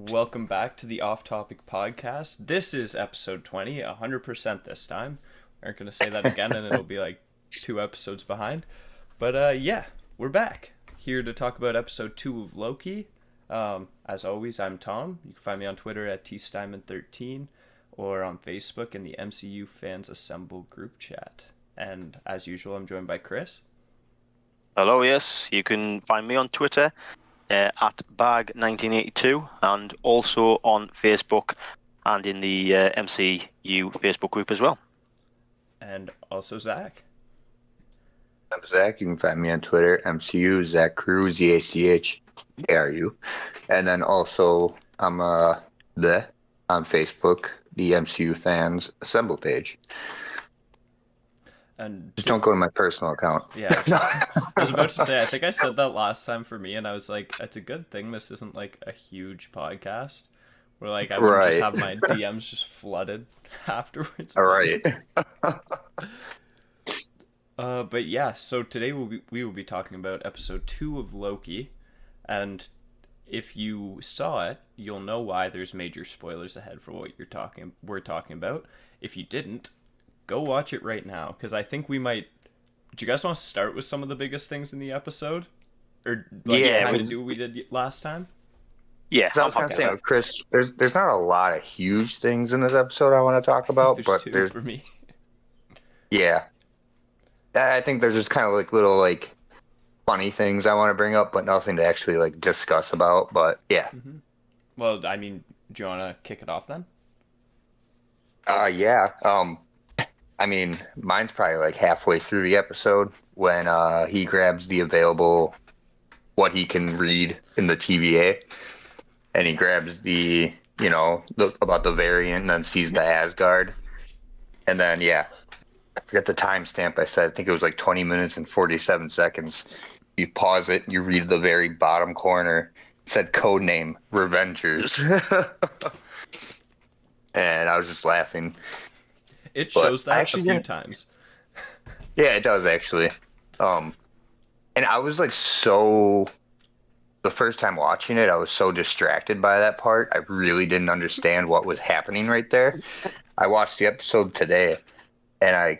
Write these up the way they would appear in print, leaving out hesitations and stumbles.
Welcome back to the Off Topic Podcast. This is episode 20, 100% this time. We aren't going to say that again and it'll be like 2 episodes behind. But yeah, we're back here to talk about episode 2 of Loki. As always, I'm Tom. You can find me on Twitter at tsteinman13 or on Facebook in the MCU Fans Assemble group chat. And as usual, I'm joined by Chris. Hello, yes. You can find me on Twitter at Bag1982 and also on Facebook and in the MCU Facebook group as well. And also Zach. I'm Zach. You can find me on Twitter, MCU, Zach Crew, ZACHARU. And then also I'm on Facebook, the MCU Fans Assemble page. And just don't go to my personal account. Yeah, I was about to say, I think I said that last time for me, and I was like, it's a good thing this isn't like a huge podcast where like I wouldn't just have my DMs just flooded afterwards. All right. But yeah, so today we will be talking about episode 2 of Loki, and if you saw it, you'll know why there's major spoilers ahead for what we're talking about. If you didn't, go watch it right now, because I think we might. Do you guys want to start with some of the biggest things in the episode, or like kind of do what we did last time? Yeah, I was gonna say, Chris, there's not a lot of huge things in this episode I want to talk about, but there's for me. Yeah, I think there's just kind of like little like funny things I want to bring up, but nothing to actually like discuss about. But yeah. Mm-hmm. Well, I mean, do you want to kick it off then? Yeah. I mean, mine's probably like halfway through the episode when he grabs the available, what he can read in the TVA, and he grabs the, about the variant and then sees the Asgard. And then, yeah, I forget the timestamp I said. I think it was like 20 minutes and 47 seconds. You pause it, you read the very bottom corner. It said codename Revengers. And I was just laughing. It shows that a few times. Yeah, it does actually. And I was like the first time watching it, I was so distracted by that part. I really didn't understand what was happening right there. I watched the episode today and I'm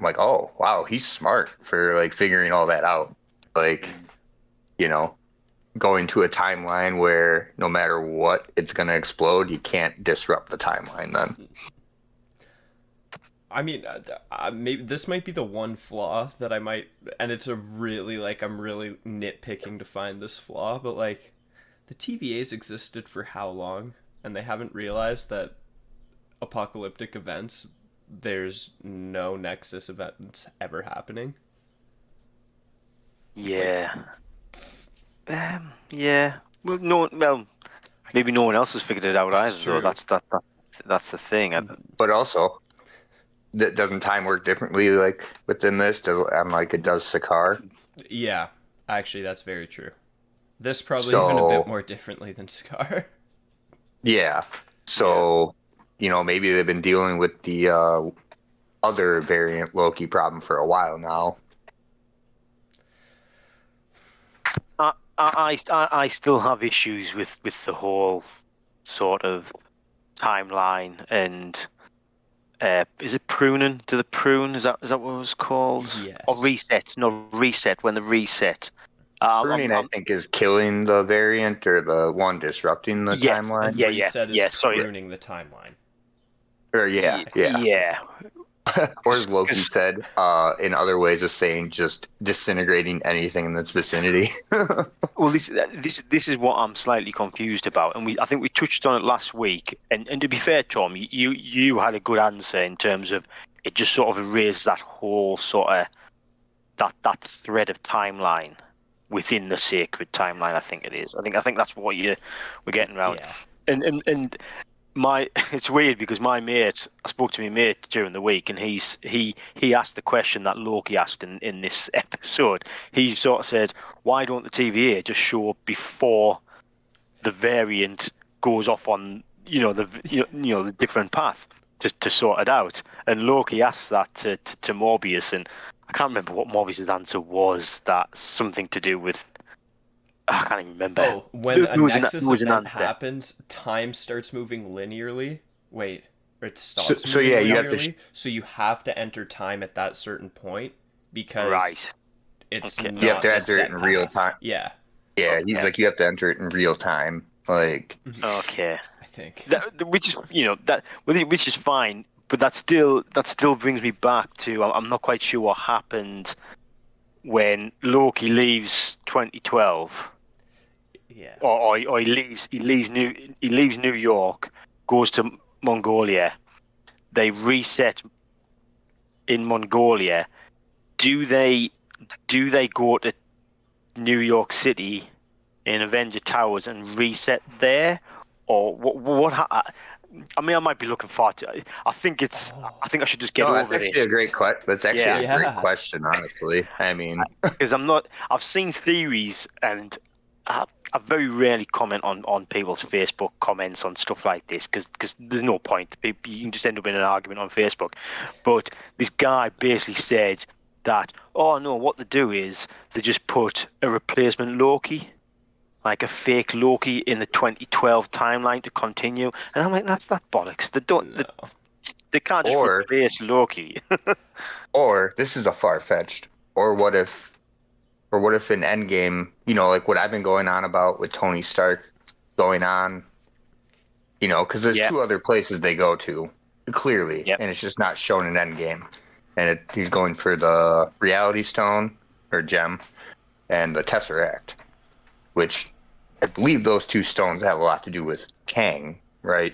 like, oh, wow, he's smart for like figuring all that out. Like, going to a timeline where no matter what, it's going to explode. You can't disrupt the timeline then. I mean, maybe this might be the one flaw that I might, and it's I'm really nitpicking to find this flaw, but like, the TVA's existed for how long, and they haven't realized that apocalyptic events, there's no Nexus events ever happening. Yeah. Yeah. Well, maybe no one else has figured it out either. So that's the thing. But also, doesn't time work differently, like within this? Like it does Sakaar? Yeah, actually, that's very true. This probably even a bit more differently than Sakaar. Yeah. So, maybe they've been dealing with the other variant Loki problem for a while now. I still have issues with the whole sort of timeline and. Is it pruning? To the prune? Is that what it was called? Yes. Or reset? No, reset. When the reset. Pruning, I think, is killing the variant or the one disrupting the timeline. And reset is pruning the timeline. Or yeah. Or as Loki said, in other ways of saying, just disintegrating anything in its vicinity. Well, this is what I'm slightly confused about, and I think we touched on it last week. And to be fair, Tom, you had a good answer in terms of it just sort of erased that whole sort of that thread of timeline within the sacred timeline. I think it is. I think that's what we're getting around. Yeah. And it's weird because I spoke to my mate during the week, and he asked the question that Loki asked in this episode. He sort of said, why don't the TVA just show up before the variant goes off on the different path to sort it out? And Loki asked that to Morbius, and I can't remember what Morbius's answer was. That something to do with I can't even remember. Oh, when a There was Nexus there was an event answer. happens, time starts moving linearly. Wait, or it So, stops so moving yeah, you have to. linearly. So you have to enter time at that certain point because Right. it's Okay. You have not to the enter it set in real path. time. Yeah. Yeah, he's Okay. like, you have to enter it in real time. Like, Okay. I think. Which is which is fine, but that still brings me back to I'm not quite sure what happened when Loki leaves 2012, Yeah. or he leaves New York, goes to Mongolia. They reset in Mongolia. Do they go to New York City in Avenger Towers and reset there, or I mean, I might be looking far too. I think I think I should just get no, that's over actually this. a great question. That's actually Yeah, a great Yeah. question, honestly. I mean, because I'm not. I've seen theories, and I very rarely comment on people's Facebook comments on stuff like this because there's no point. You can just end up in an argument on Facebook. But this guy basically said that, oh no, what they do is they just put a replacement Loki, like a fake Loki, in the 2012 timeline to continue. And I'm like, that's bollocks. They don't. No. They can't just or replace Loki. or this is a far fetched. Or what if in Endgame, like what I've been going on about with Tony Stark going on, because there's Yeah. two other places they go to, clearly, Yep. and it's just not shown in Endgame. And he's going for the Reality Stone or gem and the Tesseract, which I believe those two stones have a lot to do with Kang, right?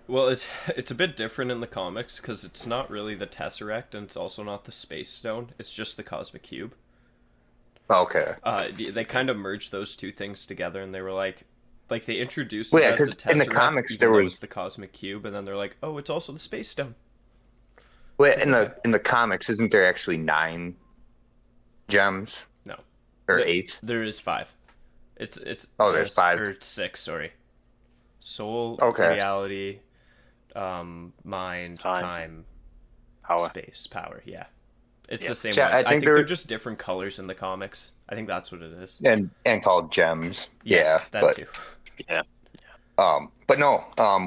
Well, it's a bit different in the comics because it's not really the Tesseract and it's also not the Space Stone. It's just the Cosmic Cube. Okay. They kind of merged those two things together, and they were like they introduced Well, it yeah, as the because in the Tesseract, comics even there though was it's the Cosmic Cube, and then they're like, oh, it's also the Space Stone. well It's like, in okay. the comics, isn't there actually 9 gems No, or 8? there is 5. It's There's 5. or 6. Sorry, soul, Okay. reality, mind, time, Power. space, power. Yeah, it's Yeah. the same Yeah, ones. I I think think they're just different colors in the comics. I think that's what it is. and called gems. Yes, Yeah, that but too. Yeah. but no.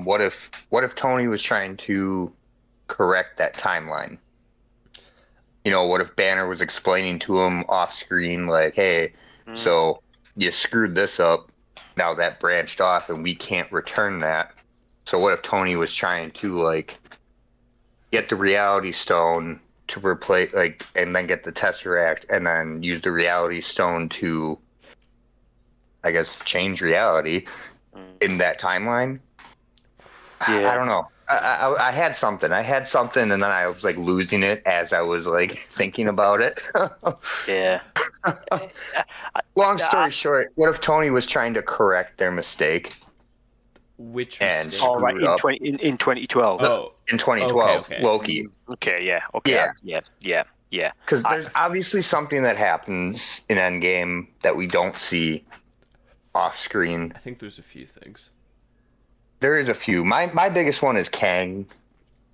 What if Tony was trying to correct that timeline? What if Banner was explaining to him off screen, like, hey, so you screwed this up. Now that branched off, and we can't return that. So what if Tony was trying to like get the Reality Stone to replace, like, and then get the Tesseract, and then use the Reality Stone to, I guess, change reality in that timeline? Yeah. I don't know. I had something. And then I was like losing it as I was like thinking about it. Yeah. Long story short, what if Tony was trying to correct their mistake Which and mistake? All right. screwed up In 2012. Oh, in 2012? okay. Loki. Okay. Yeah. Okay. Yeah. Yeah. Because there's obviously something that happens in Endgame that we don't see off screen. I think there's a few things. There is a few. My biggest one is Kang,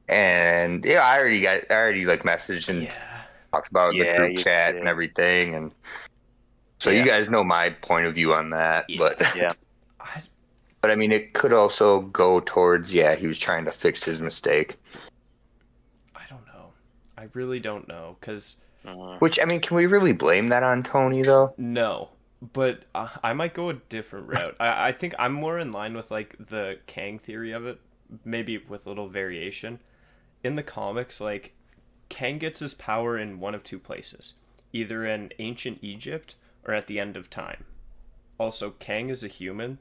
and yeah, I already like messaged and talked about it in the Yeah, group you chat did. and everything, and so Yeah. you guys know my point of view on that. Yeah. But Yeah. but I mean, it could also go towards he was trying to fix his mistake. I don't know. I really don't know because Which, I mean, can we really blame that on Tony though? no. But I might go a different route. I think I'm more in line with like the Kang theory of it, maybe with a little variation. In the comics, like Kang gets his power in one of two places, either in ancient Egypt or at the end of time. Also, Kang is a human,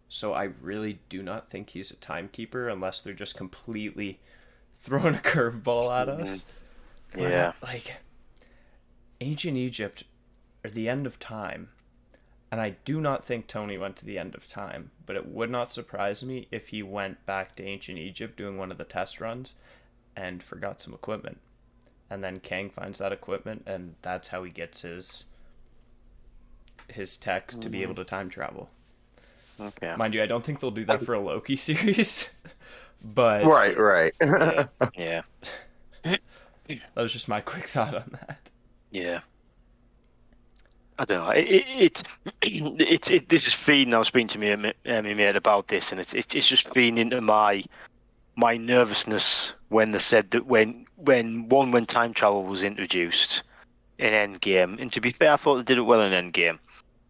so I really do not think he's a timekeeper unless they're just completely throwing a curveball at us. Yeah. But, like ancient Egypt or the end of time. And I do not think Tony went to the end of time, but it would not surprise me if he went back to ancient Egypt doing one of the test runs and forgot some equipment. And then Kang finds that equipment, and that's how he gets his tech to be able to time travel. Okay. Mind you, I don't think they'll do that for a Loki series, but Right. Yeah. that was just my quick thought on that. Yeah. I don't know. This is feeding. I was speaking to me mate about this, and it's just feeding into my nervousness when they said that when time travel was introduced in Endgame, and to be fair, I thought they did it well in Endgame,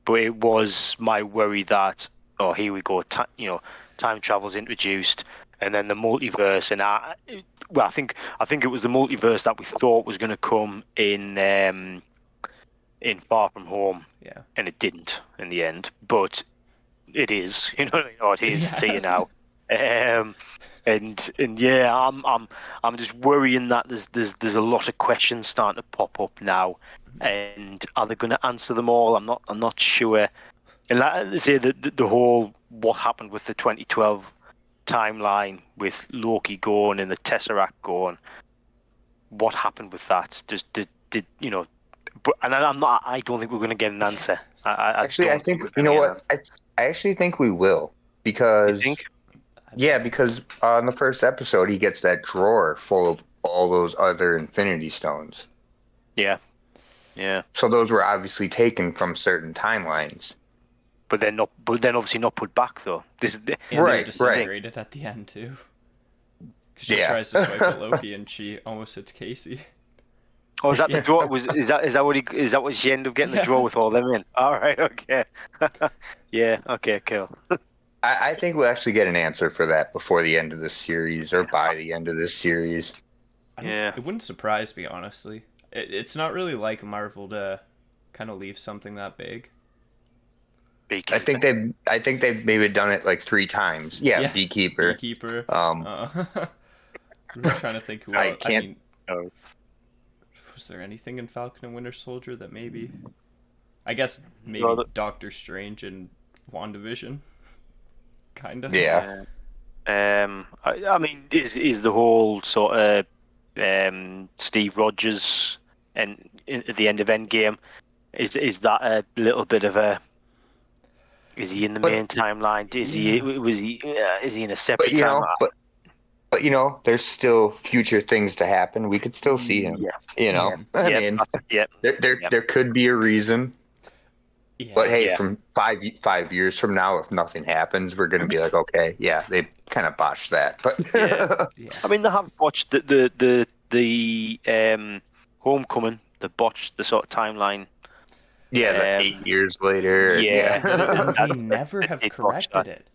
but it was my worry that, oh, here we go, time travel's introduced, and then the multiverse, and I think it was the multiverse that we thought was going to come in Far From Home, Yeah. and it didn't in the end, but it is, you know what I mean? Oh, it is to you now. And yeah, I'm just worrying that there's a lot of questions starting to pop up now, and are they going to answer them all? I'm not sure. And like, say the whole what happened with the 2012 timeline with Loki going and the Tesseract going. What happened with that? Did you know? But and I'm not. I don't think we're going to get an answer. Actually, I don't think we're you gonna know get an what? I actually think we will You because think? because in the first episode he gets that drawer full of all those other Infinity Stones. Yeah. Yeah. So those were obviously taken from certain timelines. But they're not. But then obviously not put back though. And Right, they're right. disintegrated at the end too. 'Cause she Yeah. tries to swipe at Loki and she almost hits Casey. Oh, is that the draw? Is that what she ended up getting the draw with all them in? All right. Okay. Yeah. Okay. Cool. I think we'll actually get an answer for that before the end of the series or by the end of this series. Yeah. It wouldn't surprise me, honestly. It's not really like Marvel to kind of leave something that big. I think they've maybe done it like 3 times. Yeah, Beekeeper. Beekeeper. Um, I'm just trying to think who I else. I can't- mean, Oh. was there anything in Falcon and Winter Soldier that maybe? I guess maybe Well, Doctor Strange and WandaVision. Kinda. Yeah. I mean, is the whole sort of Steve Rogers and at the end of Endgame, is that a little bit of a? Is he in the But- main timeline? Is he in a But separate timeline? but there's still future things to happen. We could still see him. Yeah. You know, I Yeah. mean, Yeah. there could be a reason. Yeah. But hey, Yeah. from 5 years from now, if nothing happens, we're gonna be like, okay, yeah, they kind of botched that. But Yeah. Yeah. I mean, they have botched the Homecoming. They botched the sort of timeline. yeah, the 8 years later. Yeah. And they never have They botched corrected that. it.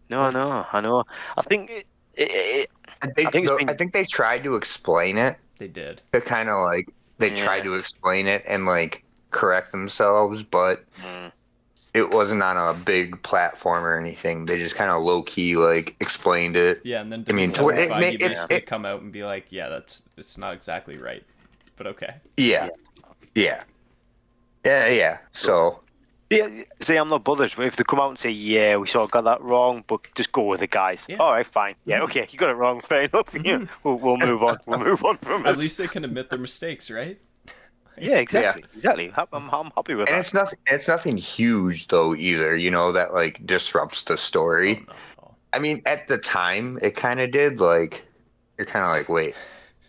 No, I know. I think I think I think it's been. I think they tried to explain it. They did. To kind of like they tried to explain it and like correct themselves, but it wasn't on a big platform or anything. They just kind of low key like explained it. Yeah, and then I mean, Kevin it Feige basically it, come out and be like, "Yeah, it's not exactly right," but okay. yeah. So Yeah, see, I'm not bothered. But if they come out and say, "Yeah, we sort of got that wrong," but just go with it, guys. Yeah. All right, fine. Yeah, okay, you got it wrong. Fair enough. Yeah, we'll move on. We'll move on from At it. least they can admit their mistakes, right? Yeah, exactly. I'm happy with and that. it's nothing huge though either. You know that like disrupts the story. Oh, no. I mean, at the time, it kind of did. Like, you're kind of like, wait,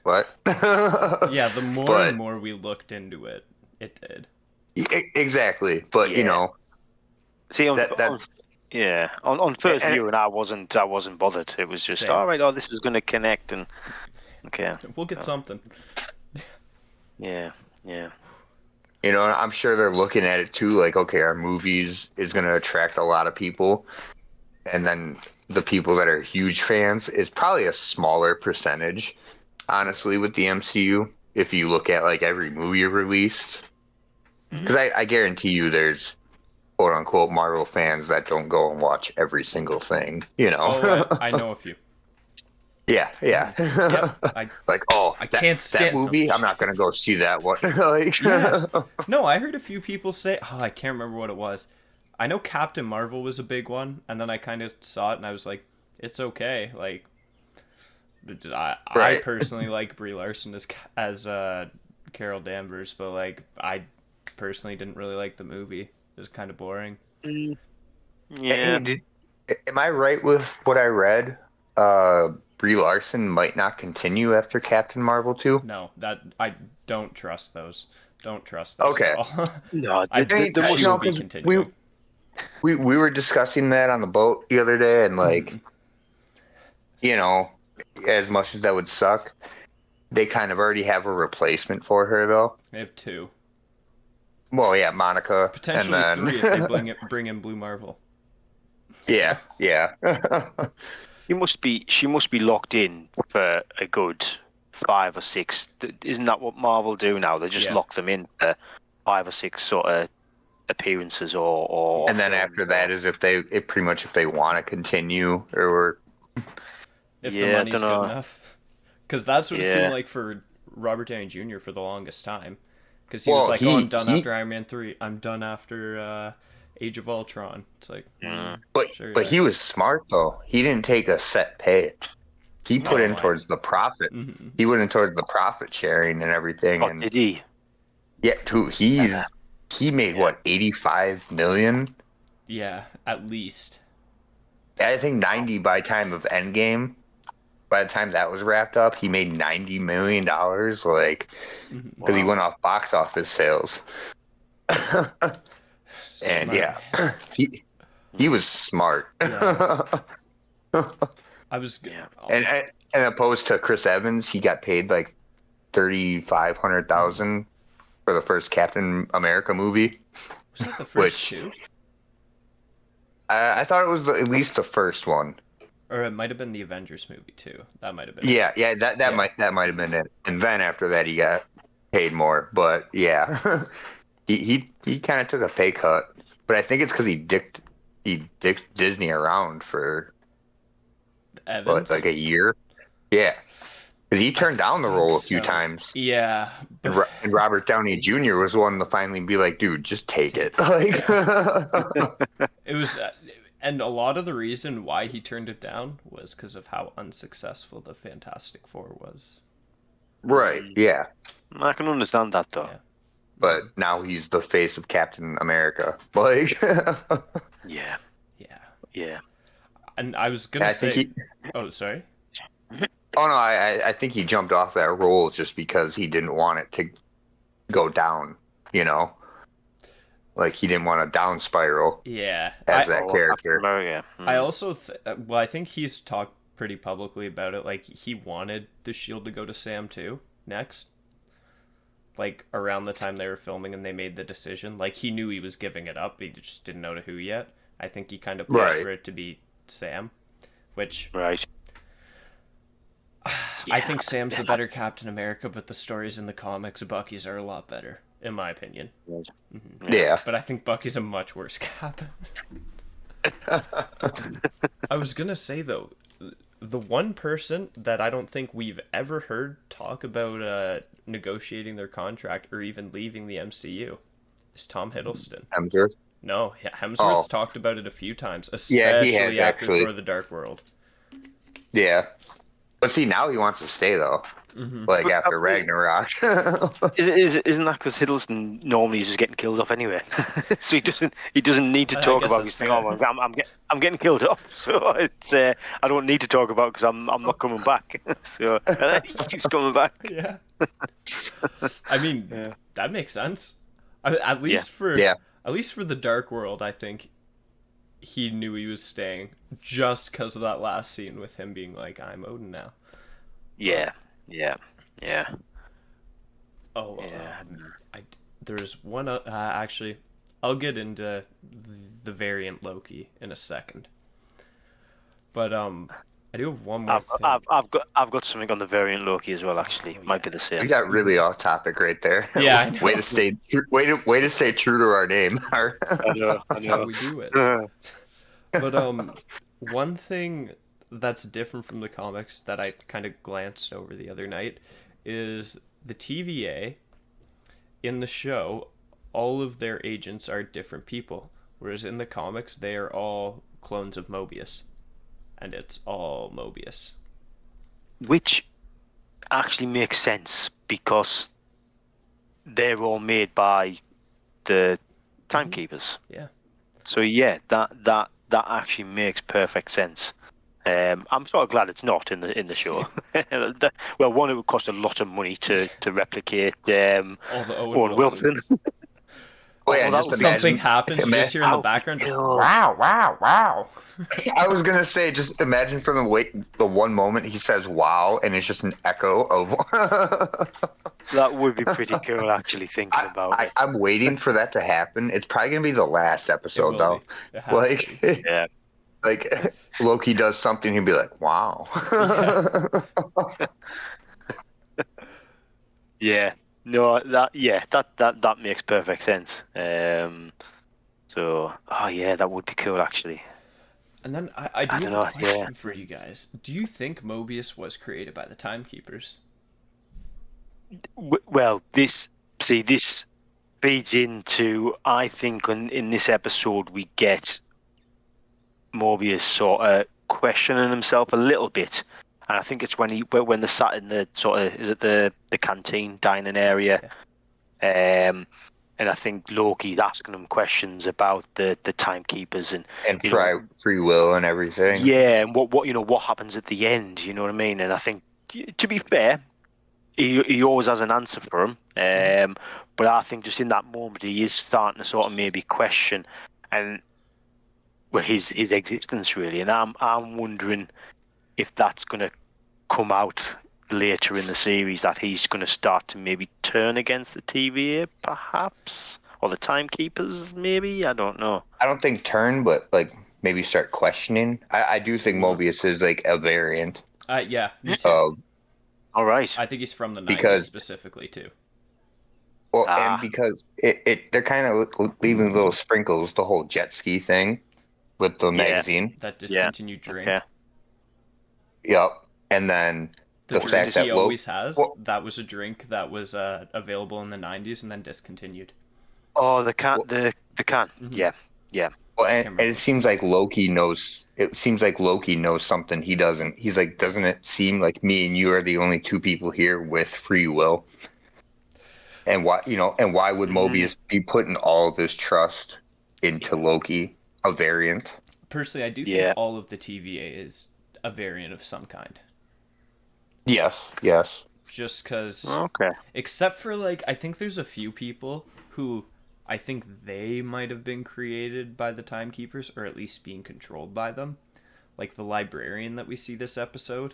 what? Yeah, the more and more we looked into it, it did. Exactly. But you Yeah. know, See, on first and- view, and I wasn't bothered. It was just Same. all right. Oh, this is going to connect, and okay, We'll get something. yeah. you know, I'm sure they're looking at it too. Like, okay, our movies is going to attract a lot of people, and then the people that are huge fans is probably a smaller percentage, honestly, with the MCU. If you look at like every movie released, because I guarantee you, there's quote unquote Marvel fans that don't go and watch every single thing. You know? Oh, I know a few. Yeah. Yep. Like, oh, I can't stand that movie. I'm not gonna go see that one. Like, Yeah. No, I heard a few people say, oh, I can't remember what it was. I know Captain Marvel was a big one, and then I kind of saw it and I was like, it's okay. Like, I Right. personally like Brie Larson as Carol Danvers, but like I personally didn't really like the movie. It was kind of boring. Yeah. Hey, am I right with what I read? Brie Larson might not continue after Captain Marvel 2? No, that I don't trust those. Don't trust those Okay. at all. No, I there must she will be 'cause continuing. we were discussing that on the boat the other day, and like, you know, as much as that would suck, they kind of already have a replacement for her, though. They have 2, Well, yeah, Monica, potentially and then 3 if they bring in Blue Marvel. yeah, yeah. she must be locked in for a good 5 or 6. Isn't that what Marvel do now? They just Yeah. lock them in for 5 or 6 sort of appearances or And then films after that is if they want to continue or If the Yeah, I money's good dunno. enough. Because that's what it Yeah. seemed like for Robert Downey Jr. for the longest time. Because he was Well, like, oh, I'm done he- after Iron Man 3. I'm done after Age of Ultron. It's like, but sure, but yeah. he was smart though. He didn't take a set pay. He put Oh, in I- towards the profit. Mhm. He went in towards the profit sharing and everything. Oh, And did he? yeah, he made what 85 million. Yeah, at least. I think 90 by time of Endgame. By the time that was wrapped up, he made $90 million. Like, Mhm. because he went off box office sales. And Smart. yeah, he was smart. Yeah. I was. Yeah. And opposed to Chris Evans, he got paid like $3,500,000 for the first Captain America movie. Was that the first Which- 2? I thought it was at least the first one. Or it might have been the Avengers movie too. That might have been. Yeah, that Yeah. might have been it. And then after that, he got paid more. But yeah, he kind of took a pay cut. But I think it's because he dicked Disney around for Evans. like a year. Yeah, because he turned down the role a few so. times. Yeah. And Robert Downey Jr. was one to finally be like, dude, just take it. Like, It was, and a lot of the reason why he turned it down was because of how unsuccessful the Fantastic Four was. right, yeah. I can understand that though. Yeah. But now he's the face of Captain America. Like, Yeah. Yeah. Yeah. And I was gonna I say, think oh, sorry. oh no, I think he jumped off that role just because he didn't want it to go down. You know, like he didn't want a down spiral Yeah. as I, that character. America. I also, well, I think he's talked pretty publicly about it. Like he wanted the Shield to go to Sam too next. Like around the time they were filming and they made the decision, like he knew he was giving it up. He just didn't know to who yet. I think he kind of pushed Right. for it to be Sam, which Right. I think Sam's the better Captain America, but the stories in the comics, Bucky's are a lot better, in my opinion. Yeah. But I think Bucky's a much worse Cap. I was gonna say though, the one person that I don't think we've ever heard talk about negotiating their contract or even leaving the MCU is Tom Hiddleston. Hemsworth. No, Hemsworth's Oh. talked about it a few times, Yeah, especially he has, after actually. Thor: The Dark World. Yeah. But see, now he wants to stay though. Like But after Ragnarok. Isn't that because Hiddleston normally is just getting killed off anyway? So he doesn't need to I talk guess about that's his thing. fair. Oh, I'm getting killed off, so it's I don't need to talk about because I'm not coming back. So he keeps coming back. Yeah. I mean, that makes sense. At least for Yeah. at least for the Dark World, I think he knew he was staying just because of that last scene with him being like, "I'm Odin now." Yeah. Oh, Yeah. there's one. Actually, I'll get into the variant Loki in a second. But I do have one more thing. I've got something on the variant Loki as well. Actually, might be the We same. got really off topic right there. Yeah, I know. way to stay true to our name. I know. That's how we do it. But one thing that's different from the comics that I kind of glanced over the other night is the TVA in the show, all of their agents are different people, whereas in the comics they are all clones of Mobius, and it's all Mobius. Which actually makes sense because they're all made by the Timekeepers. Yeah. So yeah, that actually makes perfect sense. I'm sort of glad it's not in the show. Well, one, it would cost a lot of money to replicate All the Owen Wilson. Oh yeah, that just would be- imagine. Something happens, you just hear in the How background just cool. wow, wow, wow. I was gonna say, just imagine for the one moment he says "wow" and it's just an echo of. That would be pretty cool, actually, thinking about it. I'm waiting for that to happen. It's probably gonna be the last It episode will though. be. It has to be. Like, Yeah. like Loki does something, he'd be like, "Wow." Yeah. No, that makes perfect sense. So, oh yeah, that would be cool, actually. And then I do I have don't a know, question yeah. for you guys. Do you think Mobius was created by the Timekeepers? Well, this feeds into, I think, in this episode we get Morbius sort of questioning himself a little bit, and I think it's when they're sat in the sort of, is it the canteen dining area, and I think Loki's asking him questions about the Timekeepers and free will and everything. yeah, and what happens at the end, you know what I mean? And I think, to be fair, he always has an answer for him. But I think just in that moment he is starting to sort of maybe question and his existence really. And I'm wondering if that's going to come out later in the series, that he's going to start to maybe turn against the TVA, perhaps, or the Timekeepers, maybe. I don't know. I don't think turn, but like maybe start questioning. I do think Mobius is like a variant. Yeah, me too. Of All right. I think he's from the 90s Because- specifically too. Well, and because they're kind of leaving little sprinkles, the whole jet ski thing with the magazine. That discontinued drink. Okay. Yep. And then The the drink fact that he always has, well- that was a drink that was available in the 90s and then discontinued. Oh, the can. The can. Mhm. Yeah. Well, Can't and remember it seems like Loki knows. It seems like Loki knows something he doesn't. He's like, doesn't it seem like me and you are the only two people here with free will? And why, and why would Mobius be putting all of his trust into Loki, a variant? Personally, I do think all of the TVA is a variant of some kind. Yes. Just because, Okay. except for I think there's a few people who I think they might have been created by the Timekeepers, or at least being controlled by them. Like the librarian that we see this episode,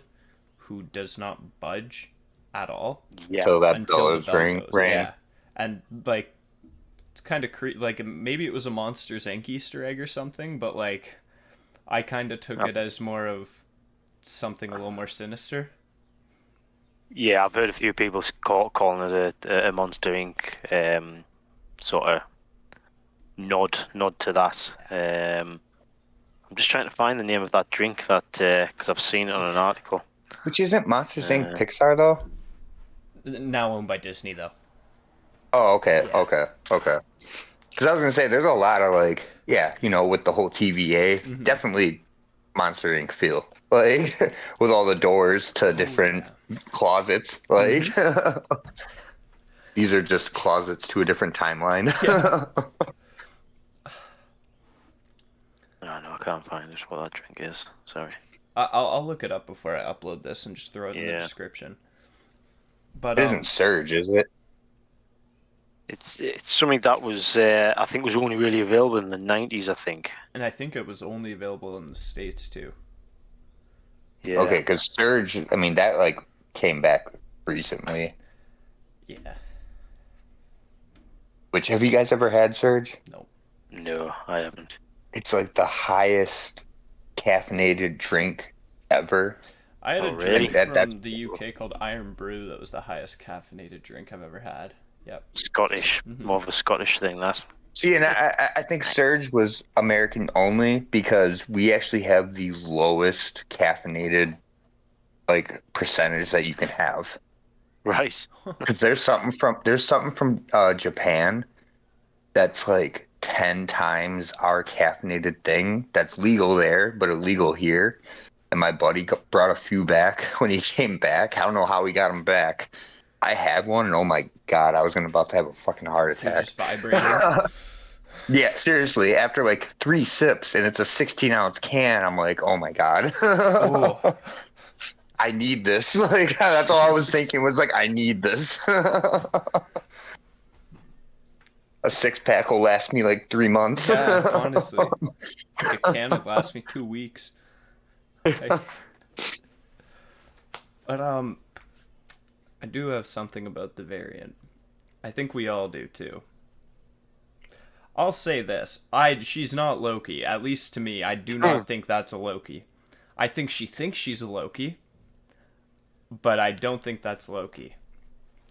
who does not budge at all. Yeah. So that until bell the is bell rang. goes. Yeah. And it's kind of maybe it was a Monsters Inc. Easter egg or something, but I kind of took it as more of something a little more sinister. Yeah, I've heard a few people calling it a Monster Inc. Sort of nod to that. I'm just trying to find the name of that drink because I've seen it on an article. Which isn't Monsters Inc. Pixar though? Now owned by Disney though. Oh, okay, Yeah. okay. Because I was gonna say, there's a lot of with the whole TVA, definitely Monster Inc. feel, with all the doors to different closets, these are just closets to a different timeline. Yeah. No, I can't find just what that drink is. Sorry. I'll look it up before I upload this and just throw it in the description. But It isn't Surge, is it? It's something that was I think was only really available in the 90s, I think. And I think it was only available in the States too. Yeah. Okay, because Surge, I mean, that came back recently. Yeah. Which, have you guys ever had Surge? No, I haven't. It's like the highest caffeinated drink ever. I had a really? drink That's from the UK called Iron Brew that was the highest caffeinated drink I've ever had. Yep. Scottish, more of a Scottish thing, that. See, and I think Surge was American only because we actually have the lowest caffeinated percentage that you can have. Right. Because there's something from Japan that's 10 times our caffeinated thing that's legal there but illegal here. And my buddy brought a few back when he came back. I don't know how he got them back. I had one, and oh my god, I was about to have a fucking heart You're attack. just vibrating. Yeah, seriously, after like 3 sips and it's a 16-ounce can, I'm like, oh my God. Oh, I need this. Like that's all I was Jesus. thinking was like, I need this. A 6-pack will last me like 3 months. Yeah, honestly. I think a can would last me 2 weeks. I, but I do have something about the variant. I think we all do too. I'll say this. She's not Loki. At least to me, I do not think that's a Loki. I think she thinks she's a Loki, but I don't think that's Loki.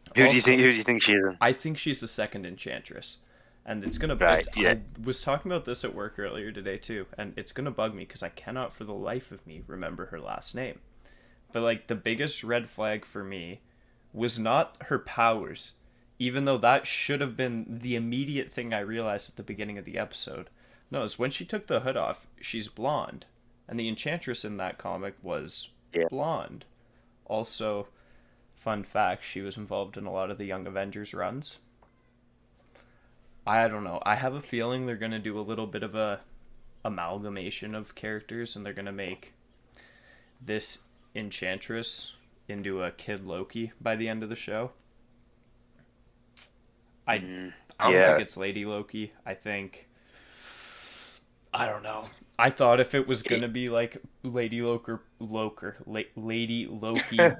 Who do you Also, think? Who do you think she is? I think she's the second Enchantress. And it's gonna. Right, yeah. I was talking about this at work earlier today too, and it's gonna bug me because I cannot, for the life of me, remember her last name. But like the biggest red flag for me was not her powers, even though that should have been the immediate thing I realized at the beginning of the episode. No, it's when she took the hood off, she's blonde, and the Enchantress in that comic was Yeah. blonde. Also, fun fact, she was involved in a lot of the Young Avengers runs. I don't know. I have a feeling they're going to do a little bit of a amalgamation of characters, and they're going to make this Enchantress into a kid Loki by the end of the show. I don't think it's Lady Loki. I don't know. I thought if it was gonna be like Lady Loki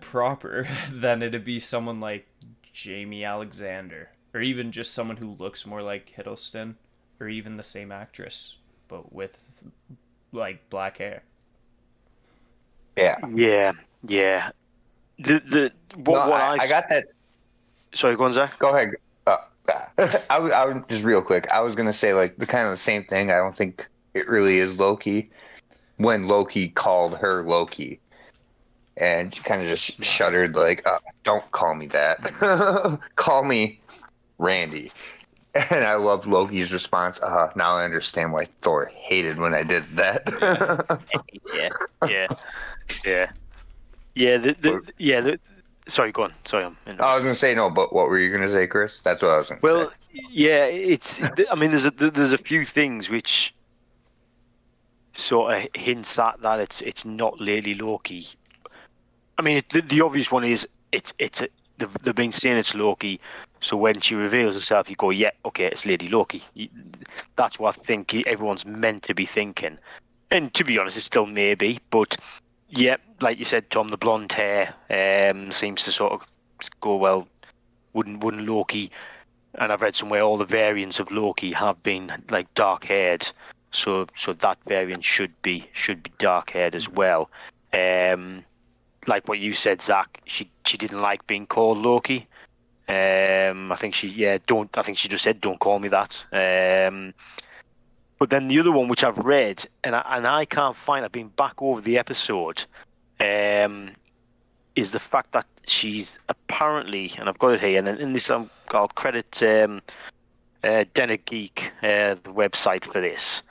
proper, then it'd be someone like Jamie Alexander, or even just someone who looks more like Hiddleston, or even the same actress, but with like black hair. Yeah. Yeah, yeah. I got that. Sorry, go on, Zach. Go ahead. I was just real quick. I was gonna say like the kind of the same thing. I don't think it really is Loki. When Loki called her Loki, and she kind of just shuddered, like, "Don't call me that. Call me Randy." And I loved Loki's response. Now I understand why Thor hated when I did that. Yeah. Sorry, go on. Sorry, I was gonna say no, but what were you gonna say, Chris? That's what I was gonna say. Well, yeah, I mean, there's a few things which sort of hints at that it's not Lady Loki. I mean, the obvious one is they've been saying it's Loki, so when she reveals herself, you go, yeah, okay, it's Lady Loki. That's what I think everyone's meant to be thinking. And to be honest, it still may be, but yeah, like you said, Tom, the blonde hair seems to sort of go well. Wouldn't Loki? And I've read somewhere all the variants of Loki have been like dark haired, so that variant should be dark haired as well. Like what you said, Zach, she didn't like being called Loki. I think she just said don't call me that. But then the other one which I've read and I can't find, I've been back over the episode, is the fact that she's apparently, and I've got it here, and in this I'll credit Denner Geek, the website for this.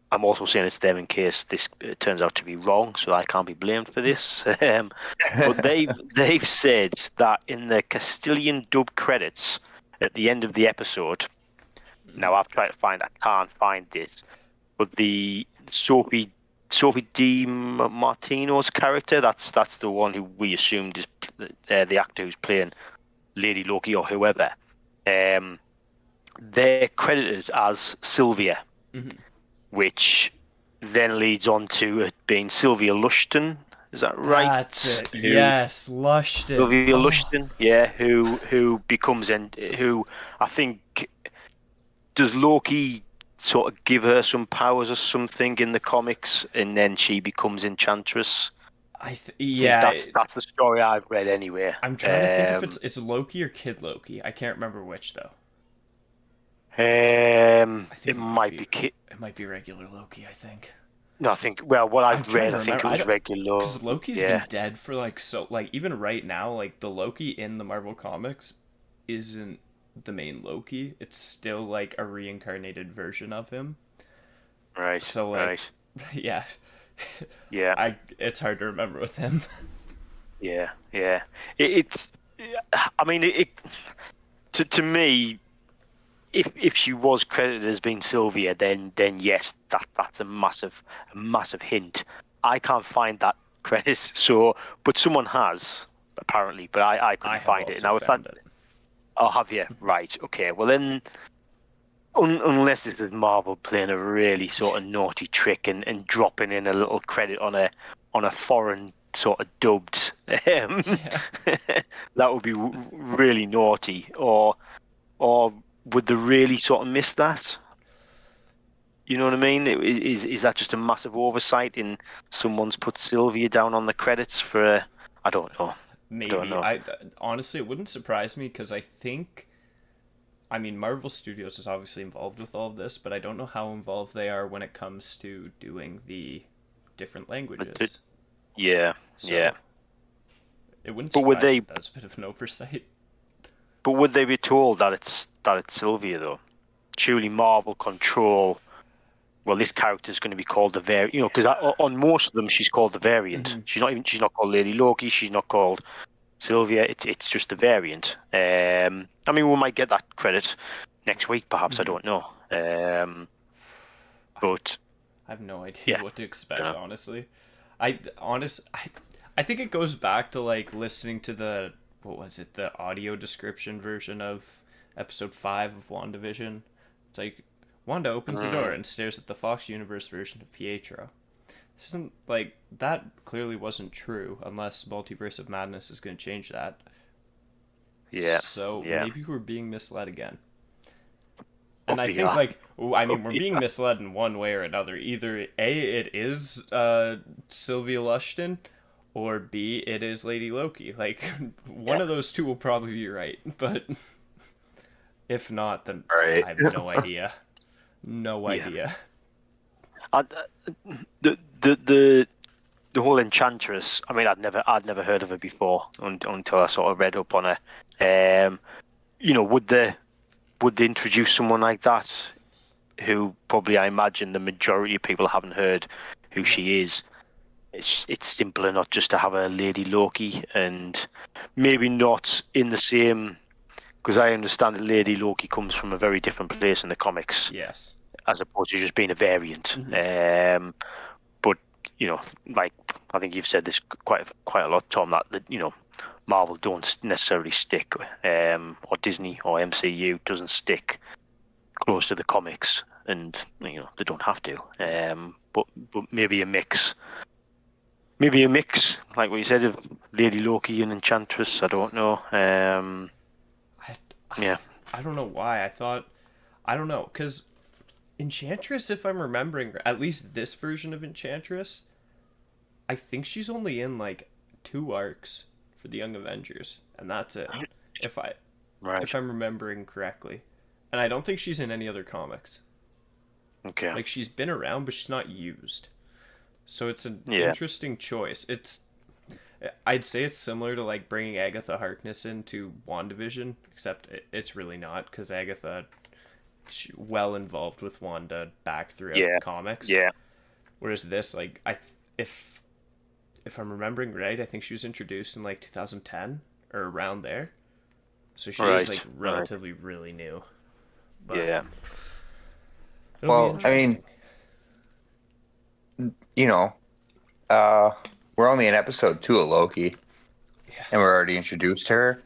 I'm also saying it's them in case this turns out to be wrong, so I can't be blamed for this. But they've said that in the Castilian dub credits at the end of the episode. Now I've tried to find, I can't find this, but the Sophie Di Martino's character, that's the one who we assumed is the actor who's playing Lady Loki or whoever. They're credited as Sylvia, which then leads on to it being Sylvia Lushton. Is that right? That's it. Yes, Lushton. Sylvia Lushton, yeah, who becomes who I think, does Loki sort of give her some powers or something in the comics, and then she becomes Enchantress. That's the story I've read anyway. I'm trying to think if it's Loki or Kid Loki. I can't remember which though. It might be regular Loki, I think. No, I think. Well, what I've read, I think it was regular Loki. Because Loki's been dead for even right now, like the Loki in the Marvel comics isn't the main Loki. It's still like a reincarnated version of him. Right. So like, yeah. Yeah. It's hard to remember with him. Yeah. I mean, to me, if she was credited as being Sylvia, then yes, that's a massive hint. I can't find that credit, so but someone has apparently, but I I couldn't have find it. also Now if found that, it. oh, have you? Right, okay. Well then, unless this is Marvel playing a really sort of naughty trick and dropping in a little credit on a foreign sort of dubbed, Yeah. that would be really naughty. Or would they really sort of miss that? You know what I mean? Is that just a massive oversight in someone's put Sylvia down on the credits for a, I don't know. I don't Maybe. know. I honestly, it wouldn't surprise me because I think, I mean, Marvel Studios is obviously involved with all of this, but I don't know how involved they are when it comes to doing the different languages. Yeah, yeah. So it wouldn't But would surprise me they? if that was a bit of an oversight. But would they be told that it's Sylvia though? Surely Marvel control. Well, this character is going to be called the variant. You know, because on most of them she's called the variant. Mm-hmm. She's not called Lady Loki. She's not called Sylvia. It's just the variant. I mean, we might get that credit next week, perhaps. I Mm-hmm. don't know. But I have no idea yeah, what to expect, yeah. honestly. I think it goes back to like listening to the, what was it, the audio description version of episode 5 of WandaVision. It's like Wanda opens the door and stares at the Fox Universe version of Pietro. This isn't like that clearly wasn't true unless Multiverse of Madness is going to change that. Yeah, So yeah. maybe we're being misled again. And Oh, I think, yeah. like, I mean, we're yeah. being misled in one way or another. Either A, it is Sylvia Lushton, or B, it is Lady Loki. Like, one of those two will probably be right. But if not, then Right. I have no idea. No Yeah. idea. The whole Enchantress. I mean, I'd never heard of her before until I sort of read up on her. You know, would they introduce someone like that, who probably I imagine the majority of people haven't heard who she is. It's simpler not just to have a Lady Loki, and maybe not in the same, because I understand that Lady Loki comes from a very different place in the comics, Yes. as opposed to just being a variant. But you know, like I think you've said this quite a lot, Tom, that you know, Marvel don't necessarily stick, or Disney or MCU doesn't stick close to the comics, and you know they don't have to. But maybe a mix. Maybe a mix, like what you said, of Lady Loki and Enchantress. I don't know. Yeah. I don't know why. I don't know, because Enchantress, if I'm remembering, at least this version of Enchantress, I think she's only in like 2 arcs for the Young Avengers, and that's it. If I'm remembering correctly, and I don't think she's in any other comics. Okay. Like, she's been around, but she's not used. So it's an Yeah. interesting choice. I'd say it's similar to like bringing Agatha Harkness into WandaVision, except it's really not, because Agatha well involved with Wanda back throughout the comics. Yeah. Whereas this, like, if I'm remembering right, I think she was introduced in like 2010 or around there. So she is like relatively really new. But Yeah. it'll be Well, I mean, you know, we're only in episode 2 of Loki, and we're already introduced to her.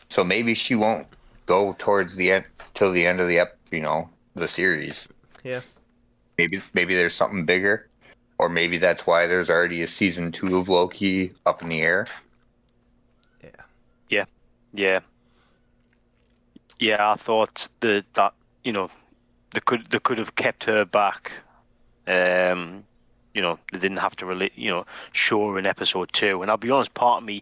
So maybe she won't go towards the end till the end of the series. Yeah. Maybe there's something bigger, or maybe that's why there's already a season 2 of Loki up in the air. Yeah. I thought that you know they could have kept her back. You know, they didn't have to show her in episode 2. And I'll be honest, part of me,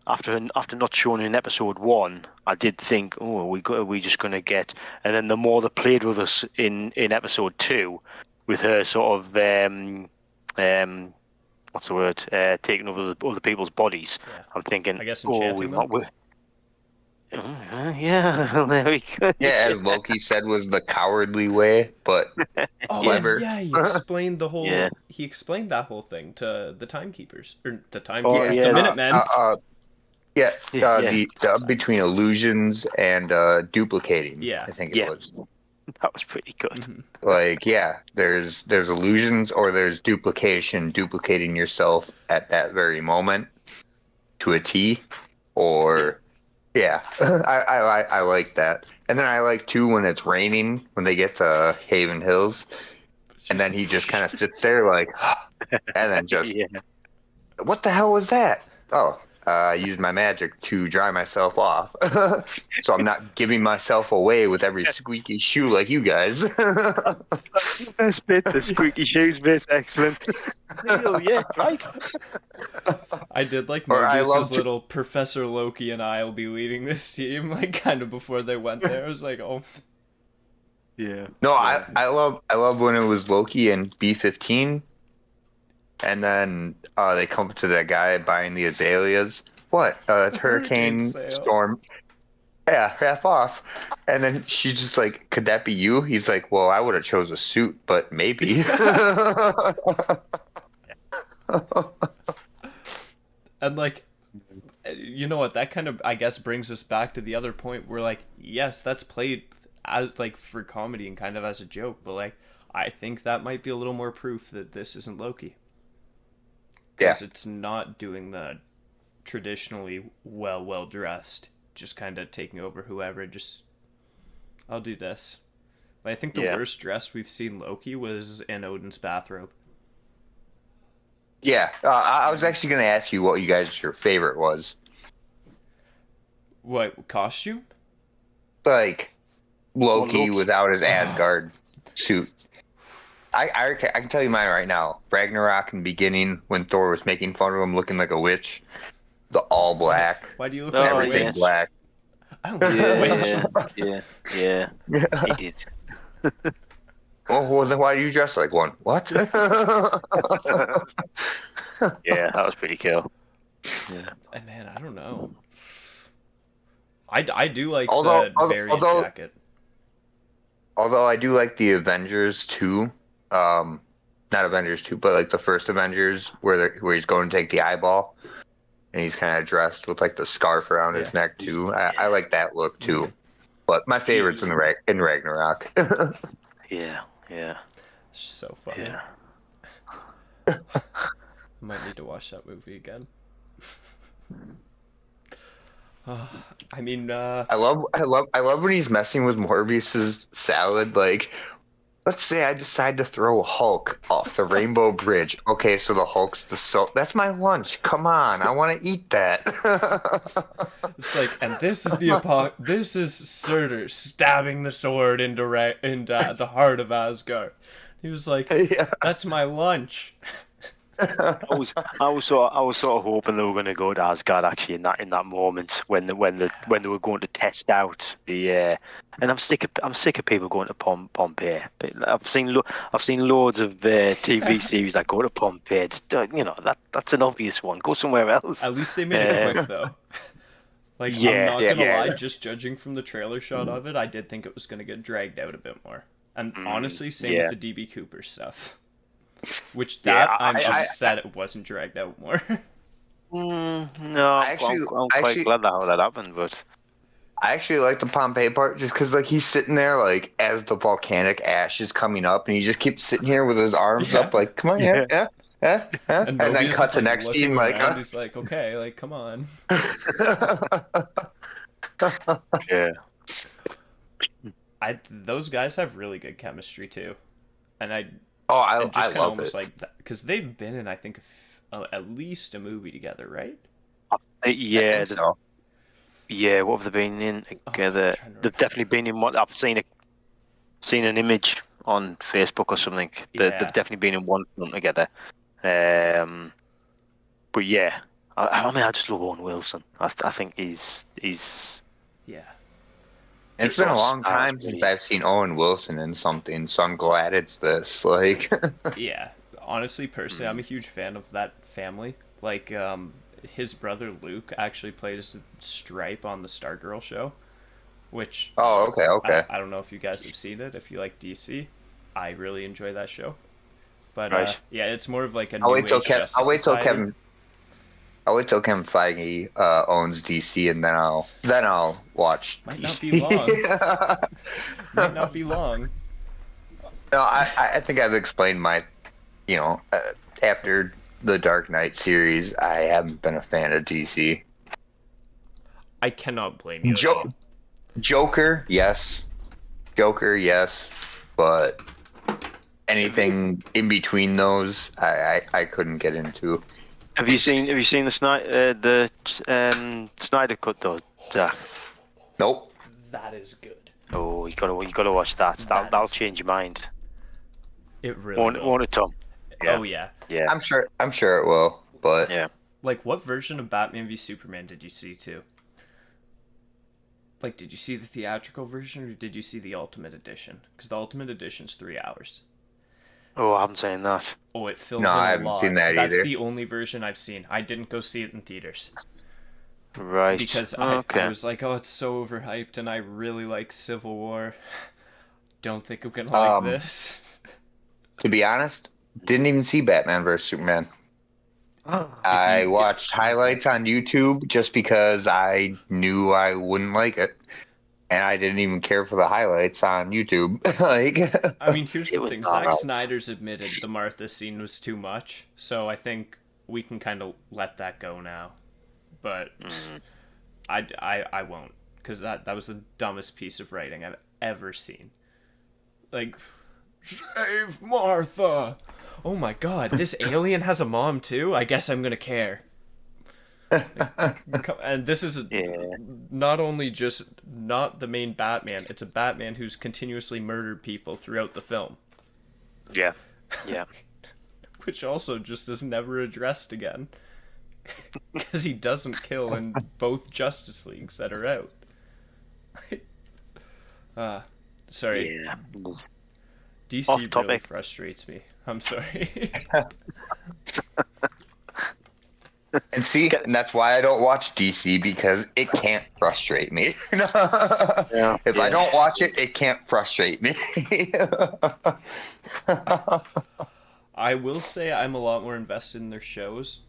after not showing her in episode 1, I did think, oh, are we just going to get? And then the more they played with us in episode 2, with her sort of what's the word? Taking over other people's bodies. Yeah. I'm thinking, I guess we enchanting them. might. Yeah, there we go. Yeah, as Loki said, was the cowardly way, but clever. Yeah, he explained the whole. Yeah. He explained that whole thing to the Timekeepers or the Oh, Timekeepers, yeah. the Minutemen. The between illusions and duplicating. Yeah. I think it was. That was pretty good. Mhm. Like, yeah, there's illusions or there's duplicating yourself at that very moment to a T, or yeah, I like that. And then I like too when it's raining when they get to Haven Hills, and then he just kind of sits there like, and then just Yeah. what the hell was that? Oh, I used my magic to dry myself off, so I'm not giving myself away with every squeaky shoe like you guys. The best bit, the squeaky shoes bit's excellent. Neil, yeah, right. I did like Or I love Mobius's to- little Professor Loki and I will be leading this team, like kind of before they went there. I was like, oh, Yeah. No, Yeah. I love when it was Loki and B-15, and then they come to that guy buying the azaleas. What? It's Hurricane hurricane sale. storm. Yeah, half off. And then she's just like, "Could that be you?" He's like, "Well, I would have chose a suit, but maybe." and like, you know what? That kind of, I guess, brings us back to the other point where, like, yes, that's played as like for comedy and kind of as a joke, but like, I think that might be a little more proof that this isn't Loki. Because it's not doing the traditionally well dressed, just kind of taking over whoever. Just, I'll do this. But I think the worst dress we've seen Loki was in Odin's bathrobe. Yeah, I was actually going to ask you what you guys your favorite was. What costume? Like Loki Loki. without his Asgard suit. I can tell you mine right now. Ragnarok in the beginning when Thor was making fun of him looking like a witch. The all black. Why do you look Oh, like a Everything witch? black. I don't look like a witch. Yeah. He did. Oh, well, then why do you dress like one? What? Yeah, that was pretty cool. Yeah. Man, I don't know. I do like Although- the although- variant although- jacket. Although I do like the Avengers 2. Not Avengers 2, but like the first Avengers where he's going to take the eyeball. And he's kind of dressed with like the scarf around his neck too. I like that look too. But my favorite's in Ragnarok. Yeah. So funny. Yeah. Might need to watch that movie again. I mean, I love when he's messing with Morbius's salad. Like, let's say I decide to throw Hulk off the Rainbow Bridge. Okay, so the Hulk's that's my lunch. Come on, I want to eat that. it's like, and this is this is Surtur stabbing the sword into the heart of Asgard. He was like, Yeah. "That's my lunch." I was sort of hoping they were going to go to Asgard actually in that moment when they were going to test out the and I'm sick of people going to Pompeii. I've seen loads of TV series that go to Pompeii. You know that's an obvious one. Go somewhere else. At least they made it quick though. Like, I'm not gonna lie, just judging from the trailer shot of it, I did think it was gonna get dragged out a bit more. And honestly, same with the DB Cooper stuff. Which I'm upset it wasn't dragged out more. No, I'm quite glad that happened, but I actually like the Pompeii part just because like he's sitting there like as the volcanic ash is coming up and he just keeps sitting here with his arms up like come on yeah. And then Mobius cut is, to next looking scene like around, he's like, okay, like come on. yeah. Those guys have really good chemistry too, and I I just love almost it. like that because they've been in I think at least a movie together, right? Yeah, I think so. yeah. What have they been in together? They've definitely been in one. I've seen an image on Facebook or something. They've definitely been in one film together. But yeah, I mean, I just love Owen Wilson. I think he's Yeah. It's been a long time since I've seen Owen Wilson in something, so I'm glad it's this. Like, Yeah. Honestly, personally, I'm a huge fan of that family. Like, his brother Luke actually plays Stripe on the Stargirl show, which okay. I don't know if you guys have seen it. If you like DC, I really enjoy that show. But Right. yeah, it's more of like a I'll new wait till age Justice I'll wait till Society. Kevin. I'll wait till Kevin Feige owns DC, and then I'll watch Might not DC. be long. Might not be long. No, I think I've explained my, after the Dark Knight series, I haven't been a fan of DC. I cannot blame you at all. Joker, yes. But anything in between those, I couldn't get into. Have you seen the Snyder cut though, Zach? Nope. That is good. Oh, you gotta watch that. That'll change your mind. It really will. Won't it, Tom? Yeah. Oh yeah. Yeah. I'm sure it will, but Yeah. Like, what version of Batman v Superman did you see too? Like, did you see the theatrical version or did you see the Ultimate Edition? Because the Ultimate Edition's 3 hours. Oh, I haven't seen that. Oh, it fills No, in a lot. I haven't seen that That's either. the only version I've seen. I didn't go see it in theaters. Right. Because I was like, oh, it's so overhyped and I really like Civil War. Don't think I'm gonna like this. To be honest, didn't even see Batman vs Superman. I watched highlights on YouTube just because I knew I wouldn't like it, and I didn't even care for the highlights on YouTube. I mean, here's the thing: Zack alright. Snyder's admitted the Martha scene was too much, so I think we can kind of let that go now. But I won't, because that was the dumbest piece of writing I've ever seen. Like, save Martha. Oh my god, this alien has a mom too? I guess I'm gonna care. And this is not only just not the main Batman, it's a Batman who's continuously murdered people throughout the film. Yeah. Yeah. Which also just is never addressed again. Because he doesn't kill in both Justice Leagues that are out. Sorry. Yeah. DC Off really topic. frustrates me. I'm sorry. And see, and that's why I don't watch DC, because it can't frustrate me. If I don't watch it, it can't frustrate me. I will say I'm a lot more invested in their shows.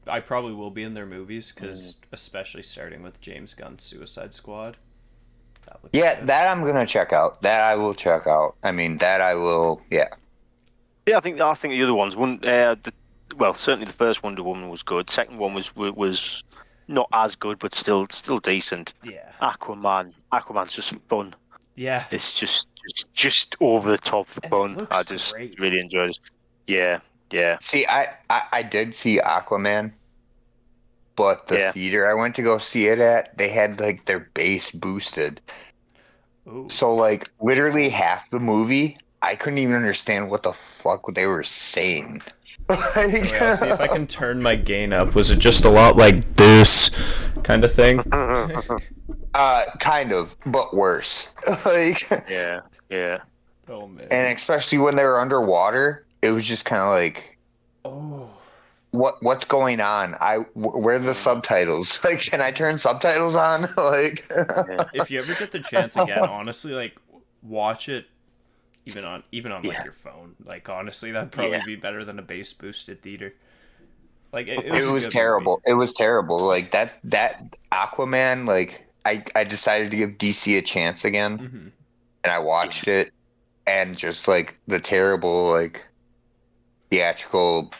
I probably will be in their movies, because especially starting with James Gunn's Suicide Squad. That looks good. That I'm gonna check out. That I will check out. I mean, that I will. Yeah. Yeah, I think the other ones wouldn't. Certainly the first Wonder Woman was good. Second one was not as good, but still decent. Yeah. Aquaman's just fun. Yeah. It's just over the top And it fun. looks I just great. really enjoyed it. Yeah. See, I did see Aquaman, but the theater I went to go see it at, they had like their bass boosted. Ooh. So like literally half the movie, I couldn't even understand what the fuck they were saying. Wait, I'll see if I can turn my gain up. Was it just a lot like this kind of thing? Kind of, but worse. Yeah. Oh man. And especially when they were underwater, it was just kind of like, Oh. what's going on? Where are the subtitles? Like, can I turn subtitles on? Like, If you ever get the chance again, honestly, like, watch it even on like your phone. Like, honestly, that'd probably be better than a bass boosted theater. Like, it was a good terrible. movie. It was terrible. Like that Aquaman. Like I decided to give DC a chance again, and I watched it, and just like the terrible like theatrical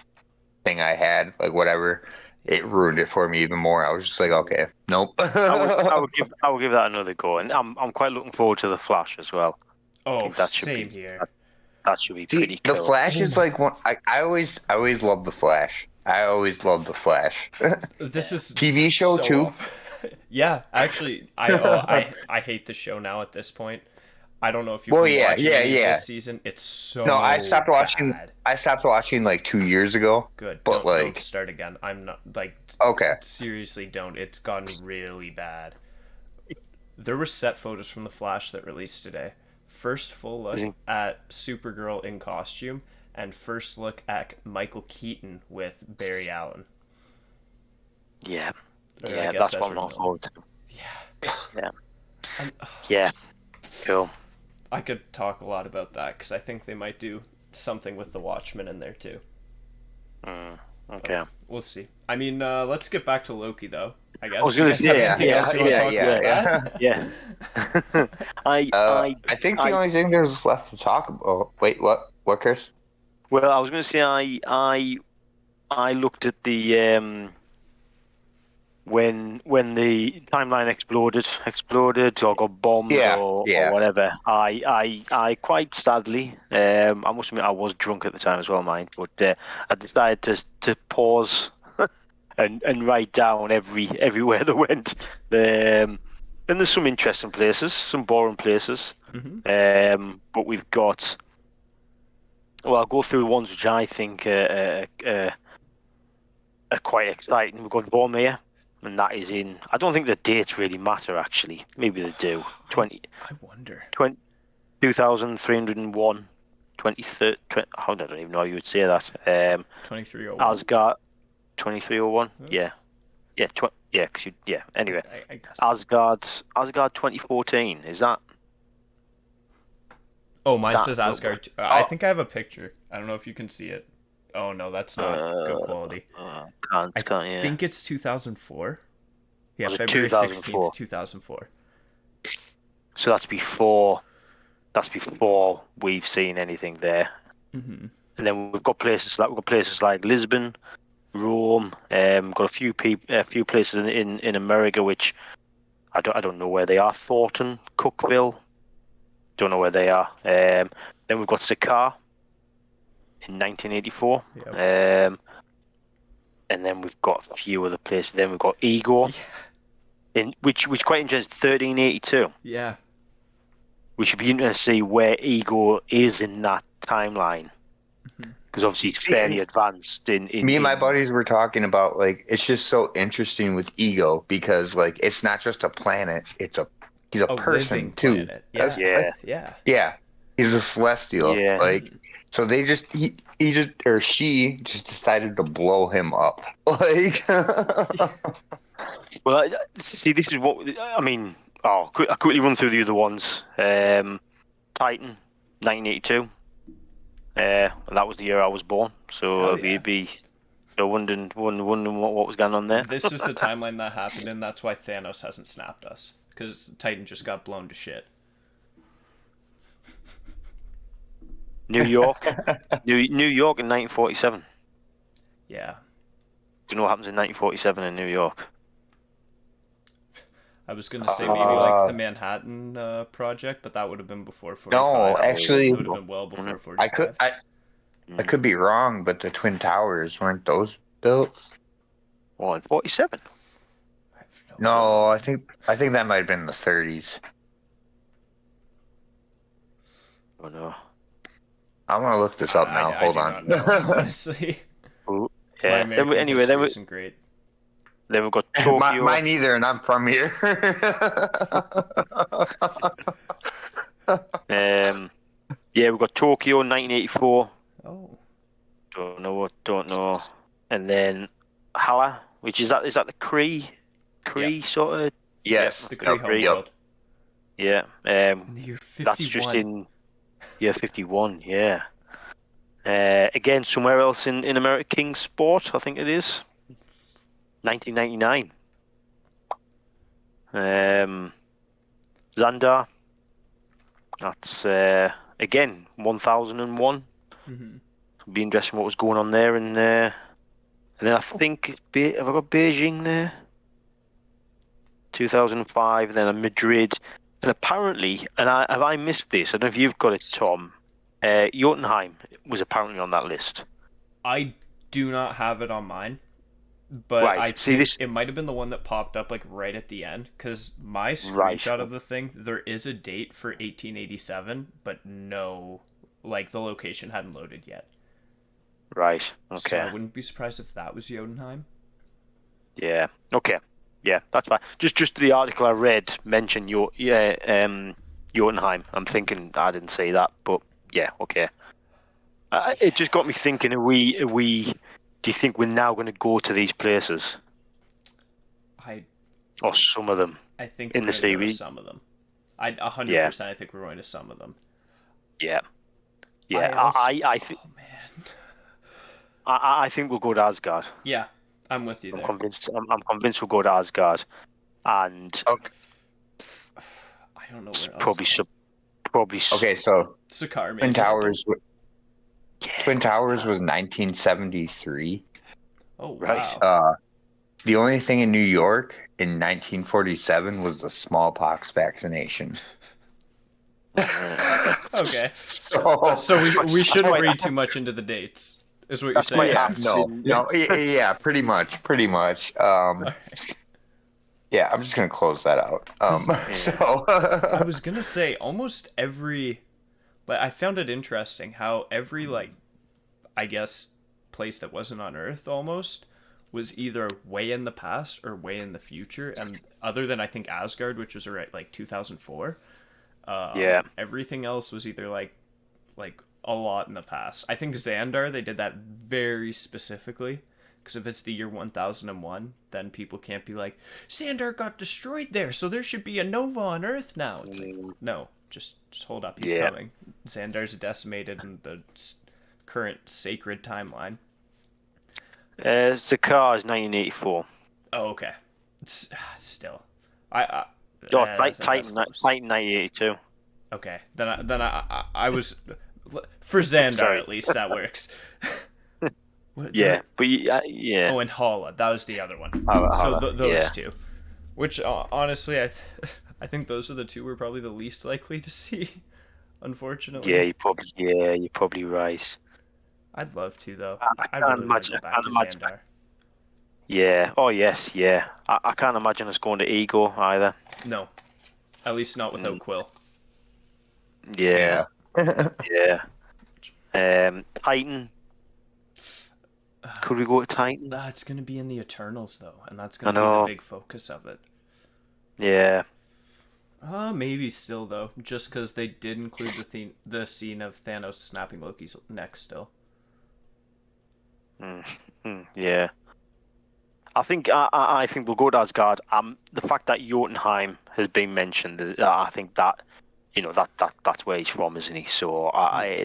thing I had, like whatever, it ruined it for me even more. I was just like, okay, nope. I would give that another go, and I'm quite looking forward to the Flash as well. Oh, that should same be- here. That should be See, pretty cool. the Flash is like one. I always love the Flash. I always love the Flash. This is TV show so too. off. Yeah, actually, I hate the show now at this point. I don't know if you've been watching any of this season. It's so No, I stopped watching. bad. I stopped watching like 2 years ago. Good. But Don't start again. I'm not like. Okay. Seriously, don't. It's gotten really bad. There were set photos from the Flash that released today. First full look at Supergirl in costume, and first look at Michael Keaton with Barry Allen. Yeah, I yeah, guess that's what I'm looking forward to. I'm- Yeah, cool. I could talk a lot about that because I think they might do something with the Watchmen in there too. Okay. We'll see. I mean, let's get back to Loki though. I guess. I was going to Do you guys say, have anything else you want to talk about that? yeah. I think the only thing there's left to talk about. Oh, wait, what? What, Chris? Well, I was going to say I looked at the when the timeline exploded or got bombed Yeah, or yeah. whatever. I quite sadly, I must admit I was drunk at the time as well, mind, but I decided to pause and write down everywhere they went. And there's some interesting places, some boring places. But we've got. Well, I'll go through the ones which I think are quite exciting. We've got Vormir, and that is in. I don't think the dates really matter, actually. Maybe they do. I wonder. 2,301. 23. I don't even know how you would say that. 2301. Asgard. 2301. Yeah. Yeah. Yeah. Anyway, I guess. Asgard 2014. Is that? Oh, mine says Asgard. I think I have a picture. I don't know if you can see it. Oh no, that's not good quality. Can't. I think it's 2004. Yeah, Was it February 2004? 16th, 2004. So that's before. That's before we've seen anything there. Mm-hmm. And then we've got places like Lisbon, Rome. Got a few places in America which I don't know where they are. Thornton, Cookville. Don't know where they are. Then we've got Sakaar in 1984. Yep. And then we've got a few other places. Then we've got Igor, which quite interesting. 1382. Yeah. We should be interested to see where Igor is in that timeline, because obviously it's fairly advanced. Me and my buddies were talking about, like, it's just so interesting with Ego because, like, it's not just a planet; he's a person too. Planet. Yeah. Yeah. He's a celestial. Yeah. Like, so she just decided to blow him up. Like, Well, see, this is what I mean. I'll quickly run through the other ones. Titan, 1982. And that was the year I was born. So you'd be wondering what was going on there. This is the timeline that happened, and that's why Thanos hasn't snapped us, because Titan just got blown to shit. New York, New York in 1947. Yeah. Do you know what happens in 1947 in New York? I was gonna say maybe like the Manhattan Project, but that would have been before 45. No, actually, it would have been well before 45. I could be wrong, but the Twin Towers, weren't those built? Well, in 47. No, I think that might have been the 30s. Oh no. I want to look this up now. Hold on. Not know, honestly. Ooh, yeah. Anyway, isn't great. Then we've got Tokyo. Mine either, and I'm from here. Yeah, we've got Tokyo, 1984. Oh. Don't know. And then Hala, which is that the Kree sort of? Yes. The Kree homeworld. Yeah. Year 51. That's just in year 51. Yeah. Again, somewhere else in America, Kingsport, I think it is. 1999. Xandar. That's again 1001. It'll be interesting what was going on there, and then I think have I got Beijing there? 2005. Then a Madrid, and apparently, and have I missed this? I don't know if you've got it, Tom. Jotunheim was apparently on that list. I do not have it on mine. But right. I think it might have been the one that popped up like right at the end, because my screenshot of the thing, there is a date for 1887, but no, like the location hadn't loaded yet. Right. Okay. So I wouldn't be surprised if that was Jotunheim. Yeah. Okay. Yeah, that's fine. Just the article I read mentioned Jotunheim. I'm thinking I didn't say that, but yeah, okay. It just got me thinking: Are we? Do you think we're now going to go to these places? Or some of them? I think in the series, some of them. 100%. I think we're going to some of them. Yeah. Yeah. I think. Oh man. I think we'll go to Asgard. Yeah, I'm with you I'm there. convinced. I'm convinced we'll go to Asgard, and Okay. I don't know where else. probably probably. Okay, so Sakaar, maybe. Twin Towers. Yeah, Twin Towers Sakaar. was 1973. Oh wow. Right. The only thing in New York in 1947 was the smallpox vaccination. Okay. So we shouldn't read too much into the dates, is what you're That's my saying. yeah, abs no, in- no, yeah, pretty much. Yeah, I'm just gonna close that out. So I was gonna say almost every, but I found it interesting how every I guess place that wasn't on Earth almost was either way in the past or way in the future, and other than I think Asgard, which was around 2004, Yeah. everything else was either like a lot in the past. I think Xandar they did that very specifically. Because if it's the year 1001, then people can't be like, Xandar got destroyed there, so there should be a Nova on Earth now. It's like, no, just hold up, he's coming. Xandar's decimated in the current sacred timeline. Sakaar is 1984. Oh, okay. It's, still, Titan 1982. Okay, then I was for Xandar Sorry. at least that works. Yeah, but yeah. Oh, and Hala, that was the other one. Hala, Those yeah. two, which honestly, I think those are the two we're probably the least likely to see. Unfortunately. Yeah, you're probably right. I'd love to though. I I can't really want to imagine. go back to Xandar. Yeah. Oh yes. Yeah. I can't imagine us going to Ego either. No, at least not without Quill. Yeah. Yeah. Titan. Could we go to Titan? It's gonna be in the Eternals though, and that's gonna be the big focus of it. Yeah. Maybe still though, just because they did include the scene of Thanos snapping Loki's neck still. Yeah. I think we'll go to Asgard. The fact that Jotunheim has been mentioned, I think that that's where he's from, isn't he? So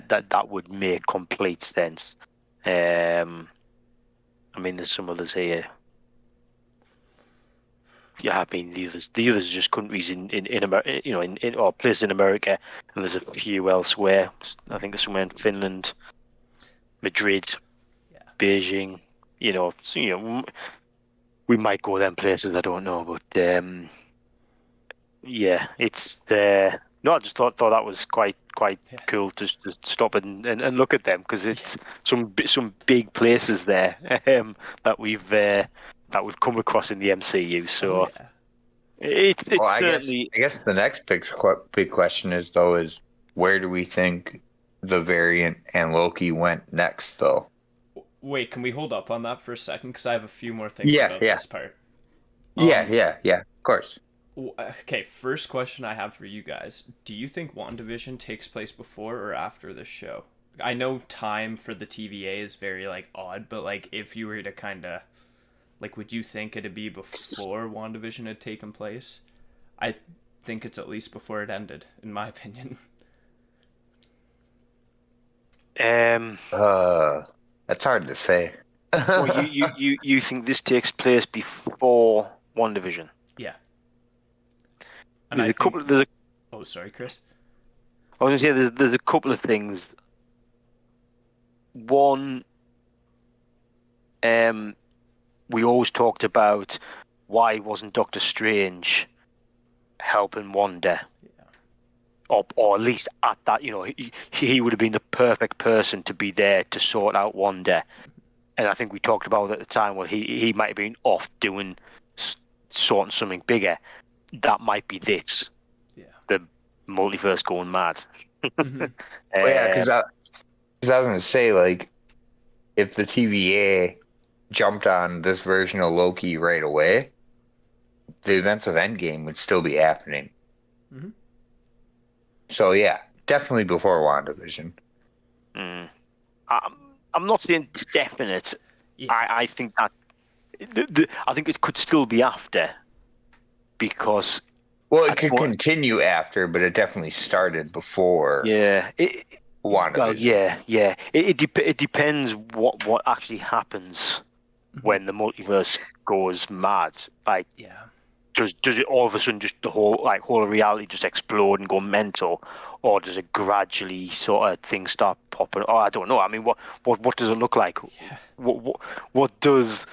that would make complete sense. I mean, there's some others here. Yeah, I mean the others are just countries in America, or places in America, and there's a few elsewhere. I think there's somewhere in Finland, Madrid, Beijing. We might go them places. I don't know, but yeah, it's no. I just thought that was quite cool to just stop and look at them, because it's some big places there that we've come across in the MCU. So it's certainly. I guess the next big question is where do we think the Variant and Loki went next though? Wait, can we hold up on that for a second? Because I have a few more things about this part. Yeah, of course. Okay, first question I have for you guys. Do you think WandaVision takes place before or after this show? I know time for the TVA is very, odd, but, if you were to kind of, would you think it'd be before WandaVision had taken place? I think it's at least before it ended, in my opinion. That's hard to say. Well, you think this takes place before WandaVision? Yeah. And oh, sorry, Chris. I was going to say there's a couple of things. One, we always talked about why wasn't Doctor Strange helping Wanda, or at least at that, he would have been the perfect person to be there to sort out Wanda. And I think we talked about at the time, well, he might have been off doing sorting something bigger. That might be this. Yeah. The multiverse going mad. Mm-hmm. Because I was going to say, if the TVA jumped on this version of Loki right away, the events of Endgame would still be happening. Mm-hmm. So yeah, definitely before WandaVision. I'm not saying definite. Yeah. I think that I think it could still be after, because it could continue after, but it definitely started before. Yeah, WandaVision. Well, yeah. It depends what actually happens when the multiverse goes mad. Like, Yeah. does it all of a sudden just the whole of reality just explode and go mental, or does it gradually sort of things start popping? Oh, I don't know. I mean, what does it look like? Yeah. What does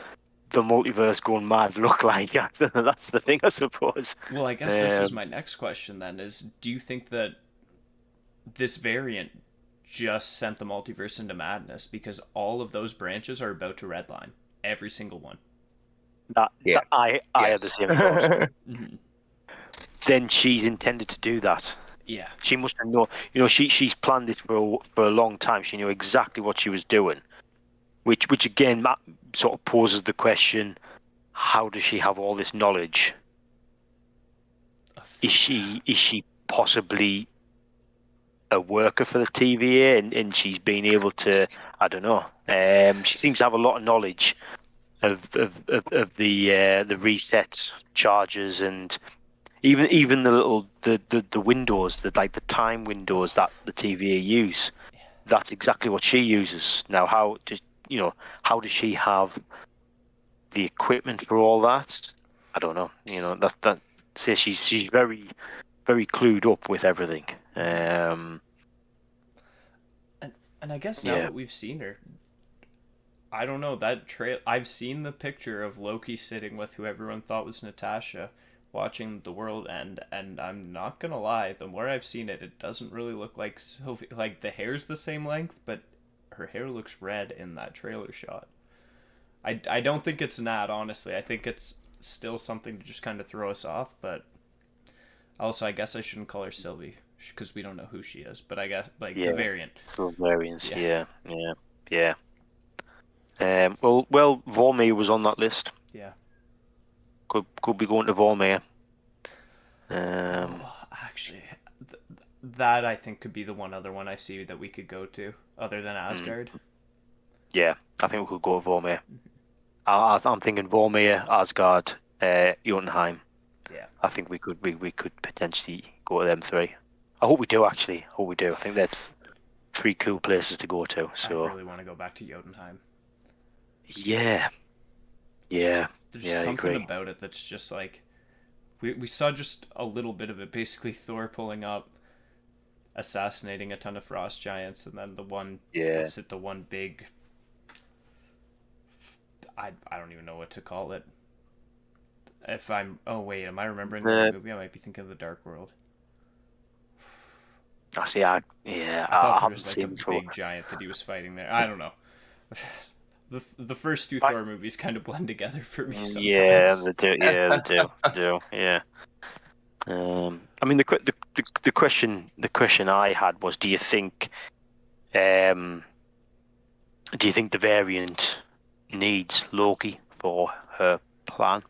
the multiverse going mad look like? That's the thing, I suppose. Well, I guess this is my next question then is, do you think that this variant just sent the multiverse into madness because all of those branches are about to redline? Every single one. That I had the Yes. same thought. Mm-hmm. Then she's intended to do that. Yeah. She must have known. She's planned this for a long time. She knew exactly what she was doing, which again sort of poses the question: how does she have all this knowledge? Is she possibly a worker for the TVA and she's been able to? I don't know. She seems to have a lot of knowledge of the reset charges and even the little the windows, like the time windows that the TVA use. That's exactly what she uses. Now, how does she have the equipment for all that? I don't know. That says she's very very clued up with everything. And I guess now that we've seen her, I don't know, that trail. I've seen the picture of Loki sitting with who everyone thought was Natasha, watching the world end, and I'm not gonna lie, the more I've seen it, it doesn't really look like Sylvie. Like, the hair's the same length, but her hair looks red in that trailer shot. I don't think it's an ad, honestly. I think it's still something to just kind of throw us off, but also I guess I shouldn't call her Sylvie because we don't know who she is. But I guess the variant. Still variants. Yeah. Well, Vormir was on that list. Yeah. Could be going to Vormir. Actually, that I think could be the one other one I see that we could go to, other than Asgard. Yeah, I think we could go to Vormir. I'm thinking Vormir, Asgard, Jotunheim. Yeah. I think we could potentially go to them three. I hope we do, actually. I hope we do. I think they're three cool places to go to. So I really want to go back to Jotunheim. Yeah. There's I something agree. about it that's just like, we saw just a little bit of it. Basically, Thor pulling up, assassinating a ton of frost giants, and then the one, was it the one big, I don't even know what to call it. Am I remembering the wrong movie? I might be thinking of the Dark World. I see. I thought there was like a before. big giant that he was fighting there. I don't know. The first two Thor movies kind of blend together for me sometimes. Yeah, they do. Yeah. I mean, the question I had was, do you think the variant needs Loki for her plan?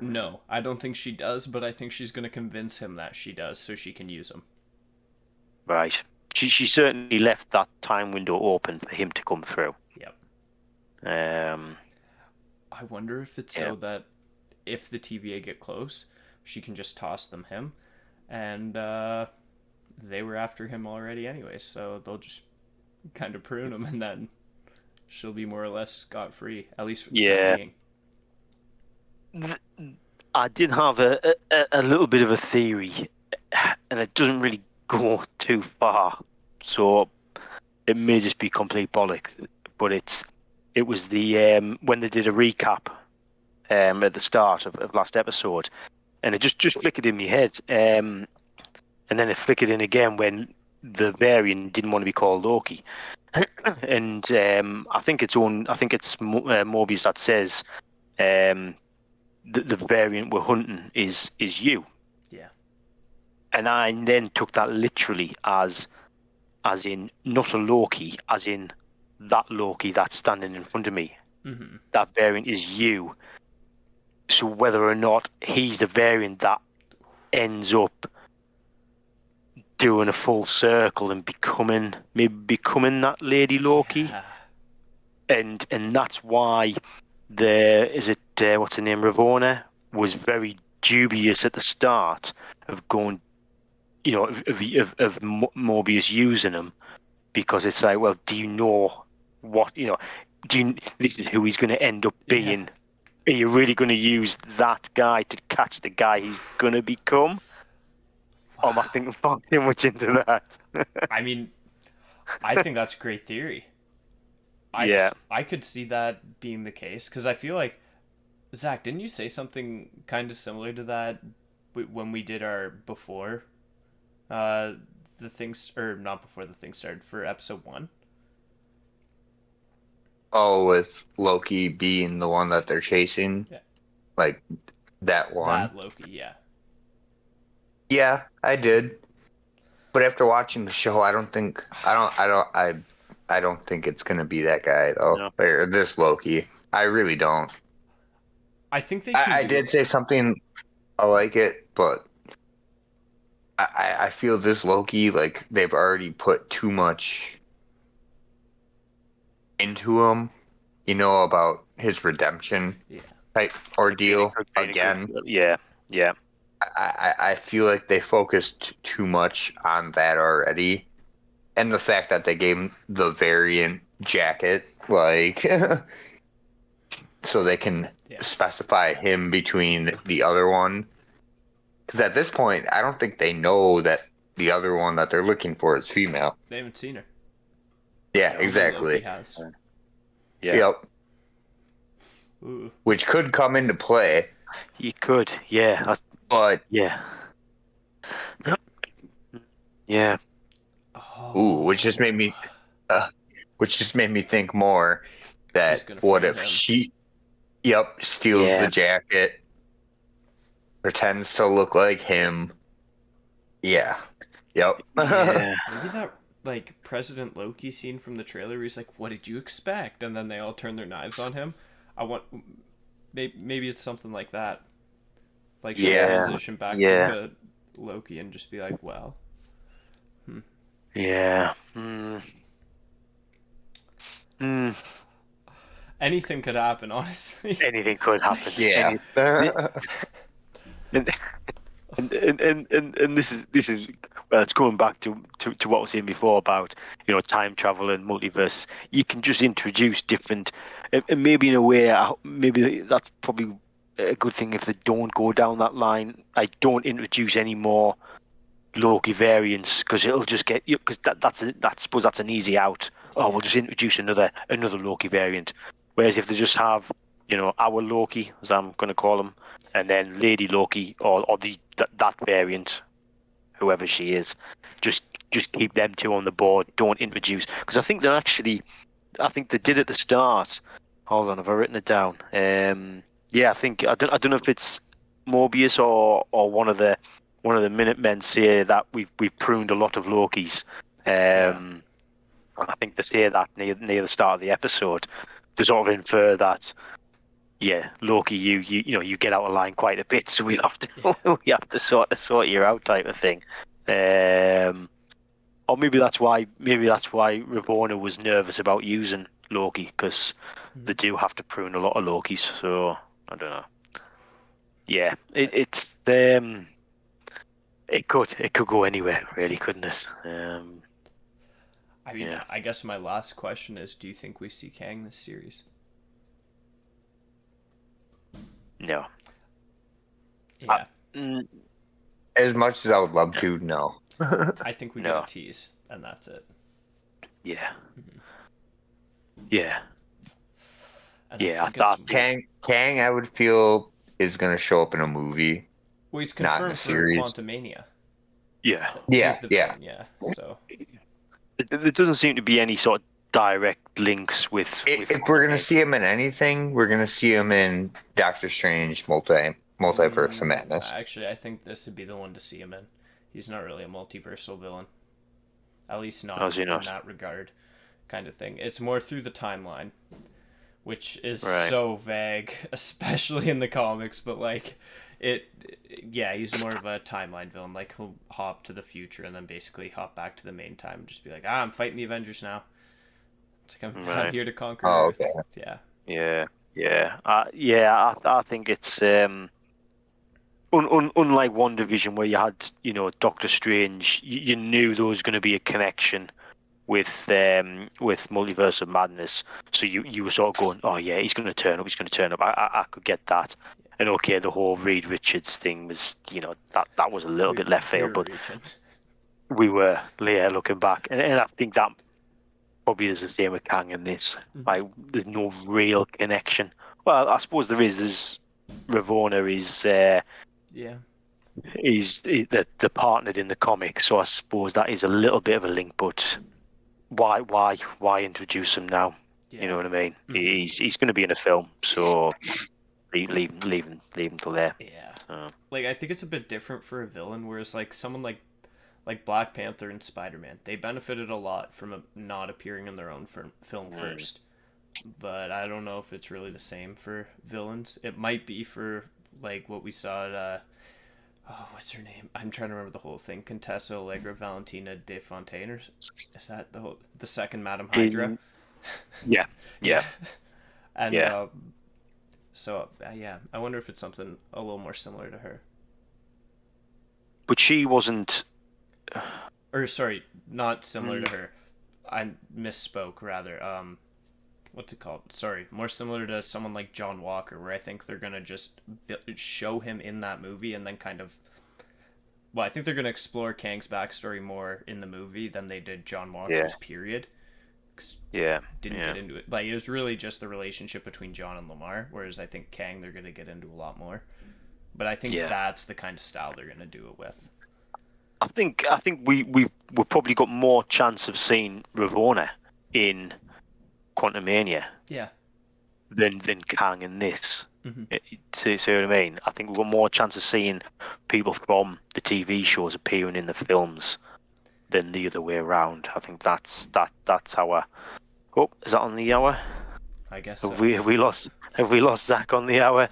No, I don't think she does, but I think she's going to convince him that she does so she can use him. Right. She certainly left that time window open for him to come through. Yep. I wonder if it's so that if the TVA get close, she can just toss them him, and they were after him already anyway, so they'll just kind of prune him, and then she'll be more or less scot-free, at least for the time being. I did have a little bit of a theory, and it doesn't really go too far, so it may just be complete bollock. But it was the when they did a recap at the start of last episode, and it just flickered in my head, and then it flickered in again when the variant didn't want to be called Loki, and I think it's Mobius that says the variant we're hunting is you. Yeah. And I then took that literally as in not a Loki, as in that Loki that's standing in front of me. Mm-hmm. That variant is you. So whether or not he's the variant that ends up doing a full circle and becoming that Lady Loki, and that's why what's her name, Ravonna, was very dubious at the start of going Mobius using them, because it's like, well, do you know what this is who he's going to end up being? Are you really going to use that guy to catch the guy he's going to become? Or am I thinking far too much into that? I mean, I think that's a great theory. Yeah. I could see that being the case, because I feel like, Zach, didn't you say something kind of similar to that when we did our before the things, or not before the thing started, for episode 1? Oh, with Loki being the one that they're chasing, Yeah. like that one. That Loki, yeah. Yeah, I did. But after watching the show, I don't think it's gonna be that guy though. No. Or this Loki. I really don't. I think they can I do did it. say something I like it, but I feel this Loki, like they've already put too much into him, about his redemption type ordeal again. Yeah. I feel like they focused too much on that already. And the fact that they gave him the variant jacket, like, so they can specify him between the other one. Because at this point, I don't think they know that the other one that they're looking for is female. They haven't seen her. Yeah, Only exactly. Loki has. Yeah. Yep. Ooh. Which could come into play. You could, yeah. But yeah. Yeah. ooh, which just made me think more that what if she steals the jacket, pretends to look like him. Yeah. Yep. Yeah. Maybe that, like, President Loki scene from the trailer where he's like, what did you expect? And then they all turn their knives on him. Maybe it's something like that. Like, she'll transition back to Loki and just be like, well. Yeah. Anything could happen, honestly. Anything could happen. Yeah. And this is well, it's going back to what I was saying before about time travel and multiverses. You can just introduce different, and maybe in a way, maybe that's probably a good thing if they don't go down that line. Like, don't introduce any more Loki variants, because it'll just get you. Because I suppose that's an easy out. Oh, we'll just introduce another Loki variant. Whereas if they just have our Loki, as I'm going to call him, and then Lady Loki or that variant, whoever she is, just keep them two on the board. Don't introduce, because I think they did at the start. Hold on, have I written it down? Yeah, I don't know if it's Mobius or one of the Minutemen say that we've pruned a lot of Lokis. And I think they say that near the start of the episode to sort of infer that, Loki, you get out of line quite a bit, so we have to sort you out, type of thing. Or maybe that's why Ravonna was nervous about using Loki, because they do have to prune a lot of Lokis. So I don't know. Yeah, it could go anywhere, really, couldn't it? I mean, I guess my last question is, do you think we see Kang this series? No. Yeah. As much as I would love to, no. I think we get a tease, and that's it. Yeah. Yeah. And I thought Kang, I would feel, is going to show up in a movie. Well, he's not in confirmed a for series. Quantumania. Yeah. He's the villain, so there doesn't seem to be any sort of direct links with. If we're going to see him in anything, we're going to see him in Doctor Strange Multiverse of Madness. Actually, I think this would be the one to see him in. He's not really a multiversal villain. At least not in that regard, kind of thing. It's more through the timeline, which is so vague, especially in the comics, but like he's more of a timeline villain. Like, he'll hop to the future and then basically hop back to the main time and just be like, I'm fighting the Avengers now. It's like, I'm here to conquer Earth. Okay. Yeah. I think it's well, unlike WandaVision, where you had, Doctor Strange, you knew there was going to be a connection with Multiverse of Madness. So you were sort of going, oh yeah, he's going to turn up. He's going to turn up. I could get that. And okay, the whole Reed Richards thing was, that was a little bit left field, but reaching. we were, looking back, and I think that probably is the same with Kang in this. Like, there's no real connection. Well, I suppose there is. There's Ravonna they're partnered in the comic, so I suppose that is a little bit of a link. But why introduce him now? Yeah. You know what I mean? He's going to be in a film, so leave him till there. Yeah. So. Like, I think it's a bit different for a villain, whereas like someone like Black Panther and Spider-Man, they benefited a lot from not appearing in their own film first. But I don't know if it's really the same for villains. It might be for like what we saw at what's her name? I'm trying to remember the whole thing. Contessa Allegra Valentina de Fontaine, or is that the second Madame Hydra? Yeah. And so I wonder if it's something a little more similar to her. But she wasn't. Or sorry, not similar to her. I misspoke rather. What's it called? Sorry, more similar to someone like John Walker, where I think they're gonna just show him in that movie and then kind of. Well, I think they're gonna explore Kang's backstory more in the movie than they did John Walker's period. Didn't get into it. Like, it was really just the relationship between John and Lamar, whereas I think Kang they're gonna get into a lot more. But I think that's the kind of style they're gonna do it with. I think we've probably got more chance of seeing Ravonna in Quantumania than Kang in this. See what I mean? I think we've got more chance of seeing people from the TV shows appearing in the films than the other way around. I think that's our. Oh, is that on the hour? I guess. Have we lost Zach on the hour?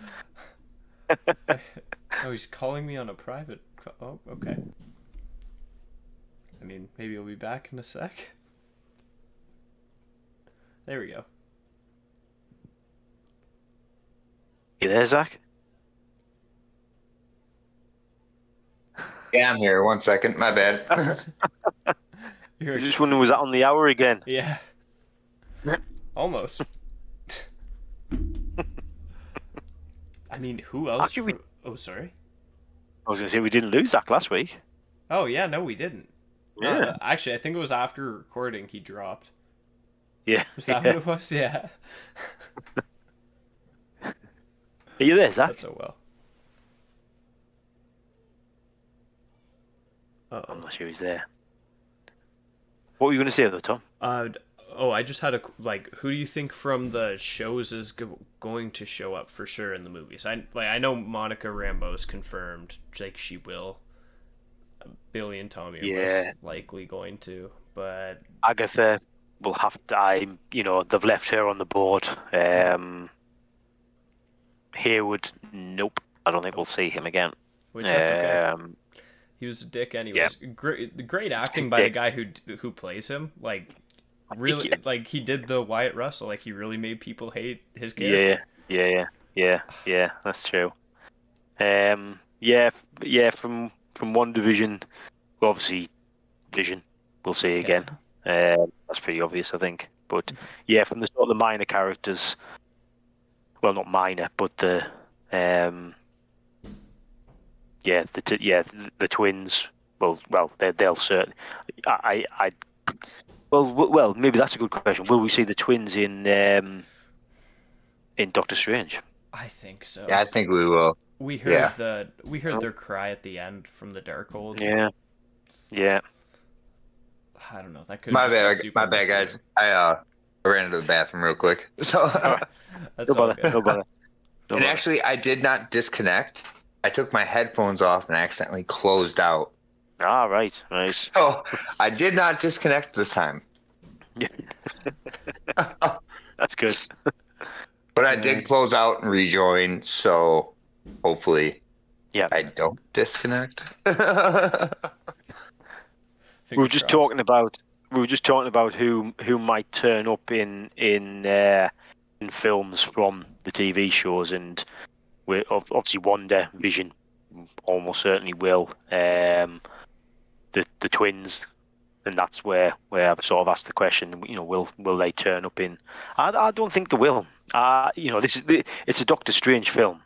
Oh, he's calling me on a private. Oh, okay. I mean, maybe he'll be back in a sec. There we go. You there, Zach? Yeah, I'm here. 1 second. My bad. You're just wondering, was that on the hour again? Yeah. Almost. I mean, who else? Actually, Oh, sorry. I was going to say we didn't lose Zach last week. Oh, yeah, no, we didn't. Yeah. Actually, I think it was after recording he dropped. Yeah. Was that what it was? Yeah. Are you there, Zach? That's so well. I'm not sure he's there. What were you going to say, though, Tom? I just had who do you think from the shows is going to show up for sure in the movies? I know Monica Rambeau's confirmed, like she will. Billy and Tommy are most likely going to, but Agatha will have to. They've left her on the board. Hayward, nope. I don't think we'll see him again. Which that's okay. He was a dick anyways. Yeah. Great acting by the guy who plays him. Like, really, like he did the Wyatt Russell. Like, he really made people hate his character. Yeah. That's true. From one division, obviously, Vision. We'll see again. That's pretty obvious, I think. But yeah, from the sort of the minor characters. Well, not minor, but the twins. Well, they'll certainly. Well, maybe that's a good question. Will we see the twins in Doctor Strange? I think so. Yeah, I think we will. We heard their cry at the end from the Darkhold. Yeah. I don't know. That could. My bad, guys. I ran into the bathroom real quick. So. That's all good. No bother. And actually, I did not disconnect. I took my headphones off and accidentally closed out. Ah, right. So I did not disconnect this time. Yeah. That's good. But I did close out and rejoin, so hopefully I don't disconnect. We were just talking about who might turn up in films from the TV shows, and we're obviously Wanda, Vision, almost certainly will. The twins, and that's where I've sort of asked the question. Will they turn up in? I don't think they will. It's a Doctor Strange film,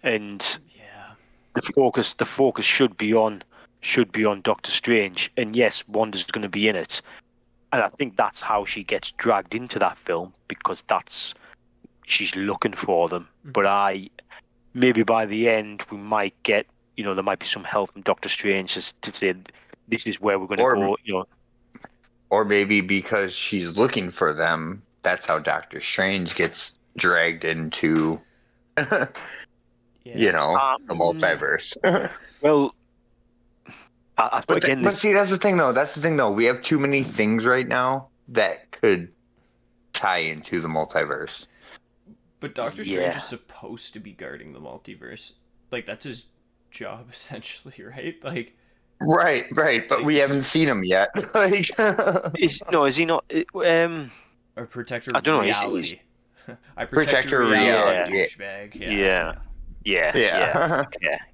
and Yeah. the focus should be on Doctor Strange, and yes, Wanda's going to be in it, and I think that's how she gets dragged into that film, because she's looking for them. But maybe by the end we might get, there might be some help from Doctor Strange to say this is where we're going to go. Or maybe because she's looking for them, that's how Doctor Strange gets dragged into, the multiverse. Well, But see, that's the thing, though. We have too many things right now that could tie into the multiverse. But Doctor Strange is supposed to be guarding the multiverse. Like, that's his job, essentially, right? Like, right. But we haven't seen him yet. Like, is he not? Or protector of reality. I protect your reality, reality. douchebag.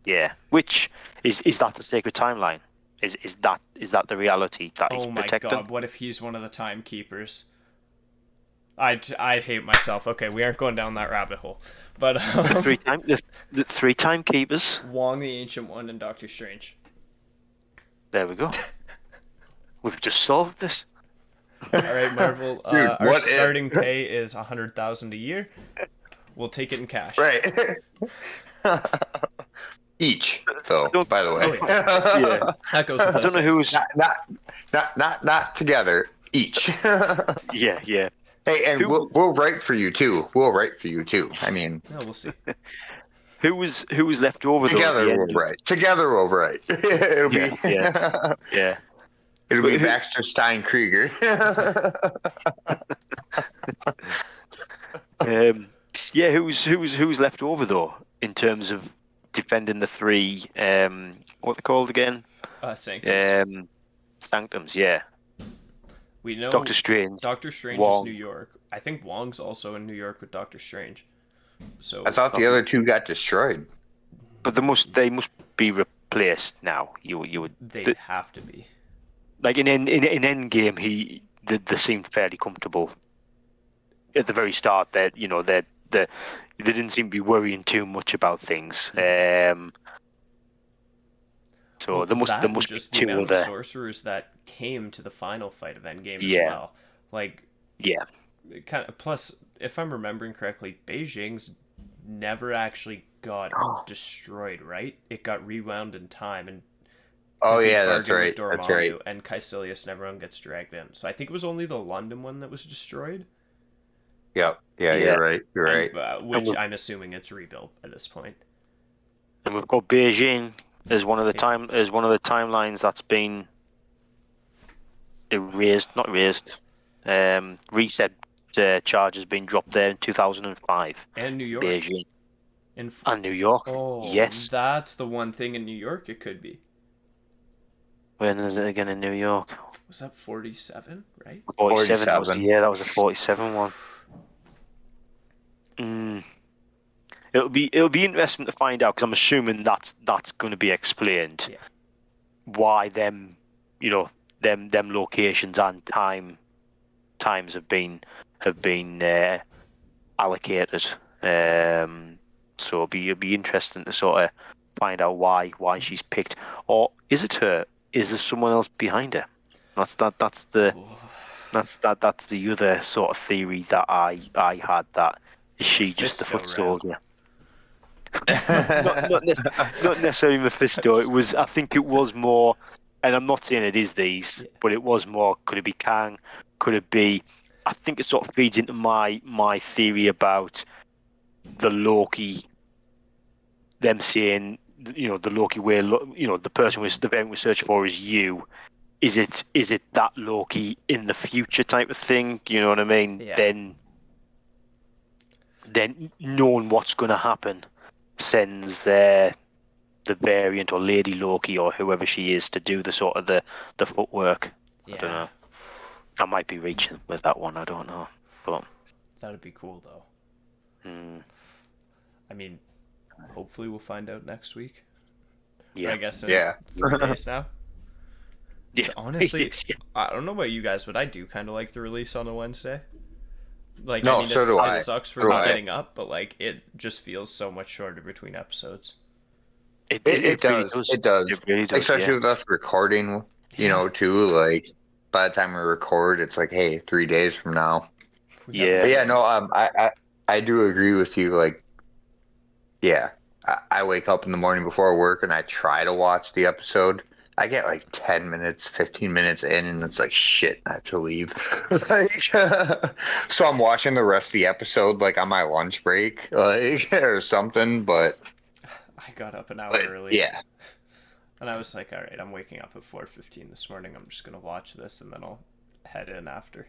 Yeah. Which is that the sacred timeline? Is that the reality that he's protecting? Oh my god! What if he's one of the Timekeepers? I'd hate myself. Okay, we aren't going down that rabbit hole. But the three Timekeepers. Wong, the Ancient One, and Doctor Strange. There we go. We've just solved this. All right, Marvel. Dude, our starting pay is $100,000 a year. We'll take it in cash. Right. Each, though. By the way. Yeah. That goes. I don't know who's not together. Each. Yeah. Hey, and we'll write for you too. I mean, no, we'll see. Who was left over? Together we'll write. It'll be yeah. It'll be Baxter Stein-Krieger. Who's left over though in terms of defending the three? What they called again? Sanctums. Sanctums. Yeah. We know Doctor Strange. Doctor Strange Wong. is New York. I think Wong's also in New York with Doctor Strange. So I thought the other two got destroyed. But they must be replaced now. You would. They'd have to be. Like in Endgame, they seemed fairly comfortable at the very start. That they didn't seem to be worrying too much about things. So there must just be two the amount other of sorcerers that came to the final fight of Endgame as well. Like, kind of. Plus, if I'm remembering correctly, Beijing's never actually got destroyed, right? It got rewound in time, and that's right. That's right. And Caecilius and everyone gets dragged in. So I think it was only the London one that was destroyed. Yep. Yeah, you're right. You're right. Which I'm assuming it's rebuilt at this point. And we've got Beijing as one of the timelines that's been reset. Charge has been dropped there in 2005. And New York. Beijing. And New York. Oh, yes. That's the one thing in New York it could be. When is it again in New York? Was that 47, right? 47. That was a 47 one. It'll be interesting to find out, because I'm assuming that's going to be explained. Yeah. Why them locations and times have been allocated. So it'll be interesting to sort of find out why she's picked, or is it her? Is there someone else behind her? That's the other sort of theory that I had. That is she just a foot soldier? not necessarily Mephisto. I think it was more, and I'm not saying it is these, but it was more. Could it be Kang? Could it be? I think it sort of feeds into my theory about the Loki. Them saying, the Loki way, the person the event we're searching for is you. Is it that Loki in the future type of thing? You know what I mean? Yeah. Then knowing what's going to happen sends the variant or Lady Loki or whoever she is to do the sort of the footwork. Yeah. I don't know. I might be reaching with that one. I don't know, but that'd be cool though. Mm. I mean, hopefully we'll find out next week. Yeah. I guess in Yeah. 3 days now. Yeah. So honestly, Yeah. I don't know about you guys, but I do kind of like the release on a Wednesday. Like, I No, mean, so do it I. sucks for So do me I. getting up, but like, it just feels so much shorter between episodes. It really does. does. It does. It really does. Especially Yeah. with us recording, Yeah. too. Like, by the time we record, it's like, hey, 3 days from now. We Yeah. But haven't yeah, recorded. no, I do agree with you. Like, yeah, I wake up in the morning before work and I try to watch the episode. I get like 10 minutes, 15 minutes in, and it's like, shit, I have to leave. Like, so I'm watching the rest of the episode like on my lunch break, like, or something. But I got up an hour early. yeah. And I was like, all right, I'm waking up at 4:15 this morning. I'm just gonna watch this, and then I'll head in after.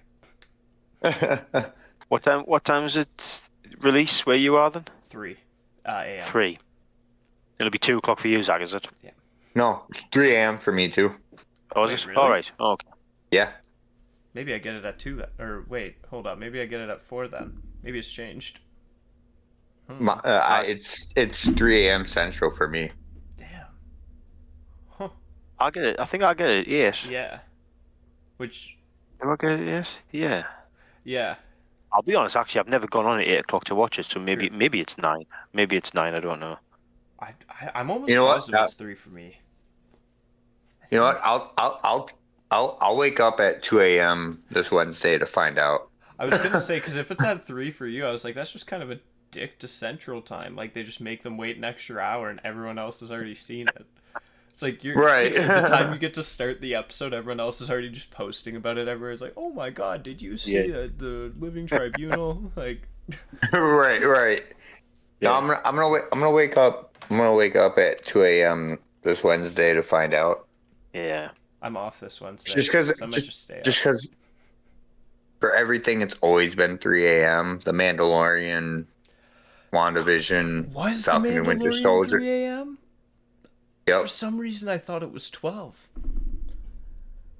What time is it release where you are then? 3 a.m. 3. It'll be 2 o'clock for you, Zach, is it? No, 3 a.m. for me too. Oh, is Wait, it? really? All right. Oh, okay. Yeah. Maybe I get it at 2 then. Or wait, hold up. Maybe I get it at 4 then. Maybe it's changed. It's 3 a.m. Central for me. Damn. Huh. I'll get it. I think I'll get it. Yes. Yeah. Which, Do I get it? Yes. Yeah. yeah. I'll be honest. Actually, I've never gone on at 8 o'clock to watch it, so maybe True. maybe it's 9. Maybe it's 9. I don't know. I'm almost You know what? positive it's 3 for me. You know what? I'll wake up at 2 a.m. this Wednesday to find out. I was gonna say, because if it's at 3 for you, I was like, that's just kind of a dick to Central Time. Like, they just make them wait an extra hour, and everyone else has already seen it. It's like Right. the time you get to start the episode, everyone else is already just posting about it. Everyone's like, "Oh my god, did you see the Living Tribunal?" Like, Right. No, Yeah. I'm gonna wake up. I'm gonna wake up at 2 a.m. this Wednesday to find out. Yeah. I'm off this Wednesday, Just because, so I might just stay up. just because, for everything, it's always been 3 a.m. The Mandalorian, WandaVision, Was Falcon the and Winter Mandalorian Soldier. 3 a.m.? For Yep. some reason, I thought it was 12.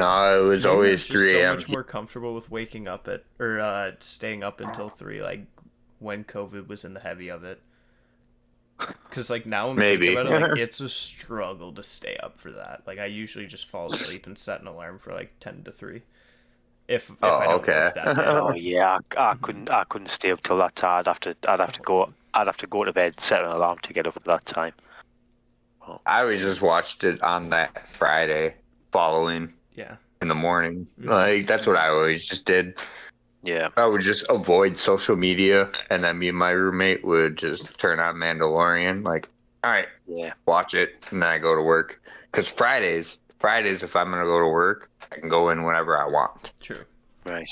No, it was Maybe I always was just 3 so a.m. much more comfortable with waking up at or staying up until 3, like when COVID was in the heavy of it. Because like now I'm thinking Maybe. about it, like it's a struggle to stay up for that. Like I usually just fall asleep and set an alarm for like 10 to 3. If I don't okay. work that day. Oh yeah. I couldn't stay up till that time. I'd have to go to bed, set an alarm to get up at that time. I always just watched it on that Friday following Yeah. in the morning. Mhm. Like, that's what I always just did. Yeah. I would just avoid social media, and then me and my roommate would just turn on Mandalorian. Like, all right, Yeah. watch it, and then I go to work. Because Fridays, if I'm gonna go to work, I can go in whenever I want. True. Right.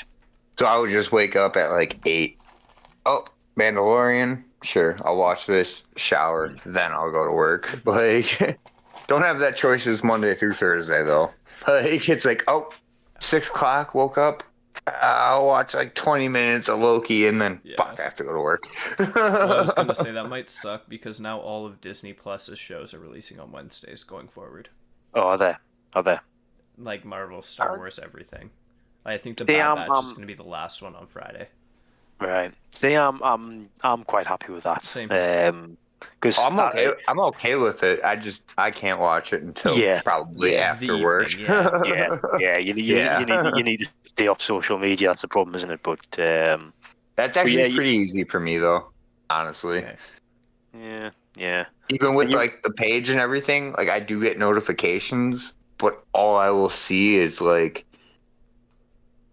So I would just wake up at like 8. Oh, Mandalorian. Sure, I'll watch this, shower, then I'll go to work. Like, don't have that choices Monday through Thursday though. Like, it's like, 6 o'clock, woke up. I'll watch like 20 minutes of Loki, and then fuck, I have to go to work. Well, I was gonna say that might suck because now all of Disney Plus's shows are releasing on Wednesdays going forward. Oh, are there? Are there? Like Marvel, Star Wars, everything. I think the See, Bad Batch is gonna be the last one on Friday. Right. See, I'm quite happy with that. Same. Because I'm okay with it. I can't watch it until probably after the work. evening, yeah. yeah. You need to stay off social media. That's the problem, isn't it? But That's actually pretty easy for me though, honestly. Okay. Yeah. Even with like the page and everything, like I do get notifications, but all I will see is like,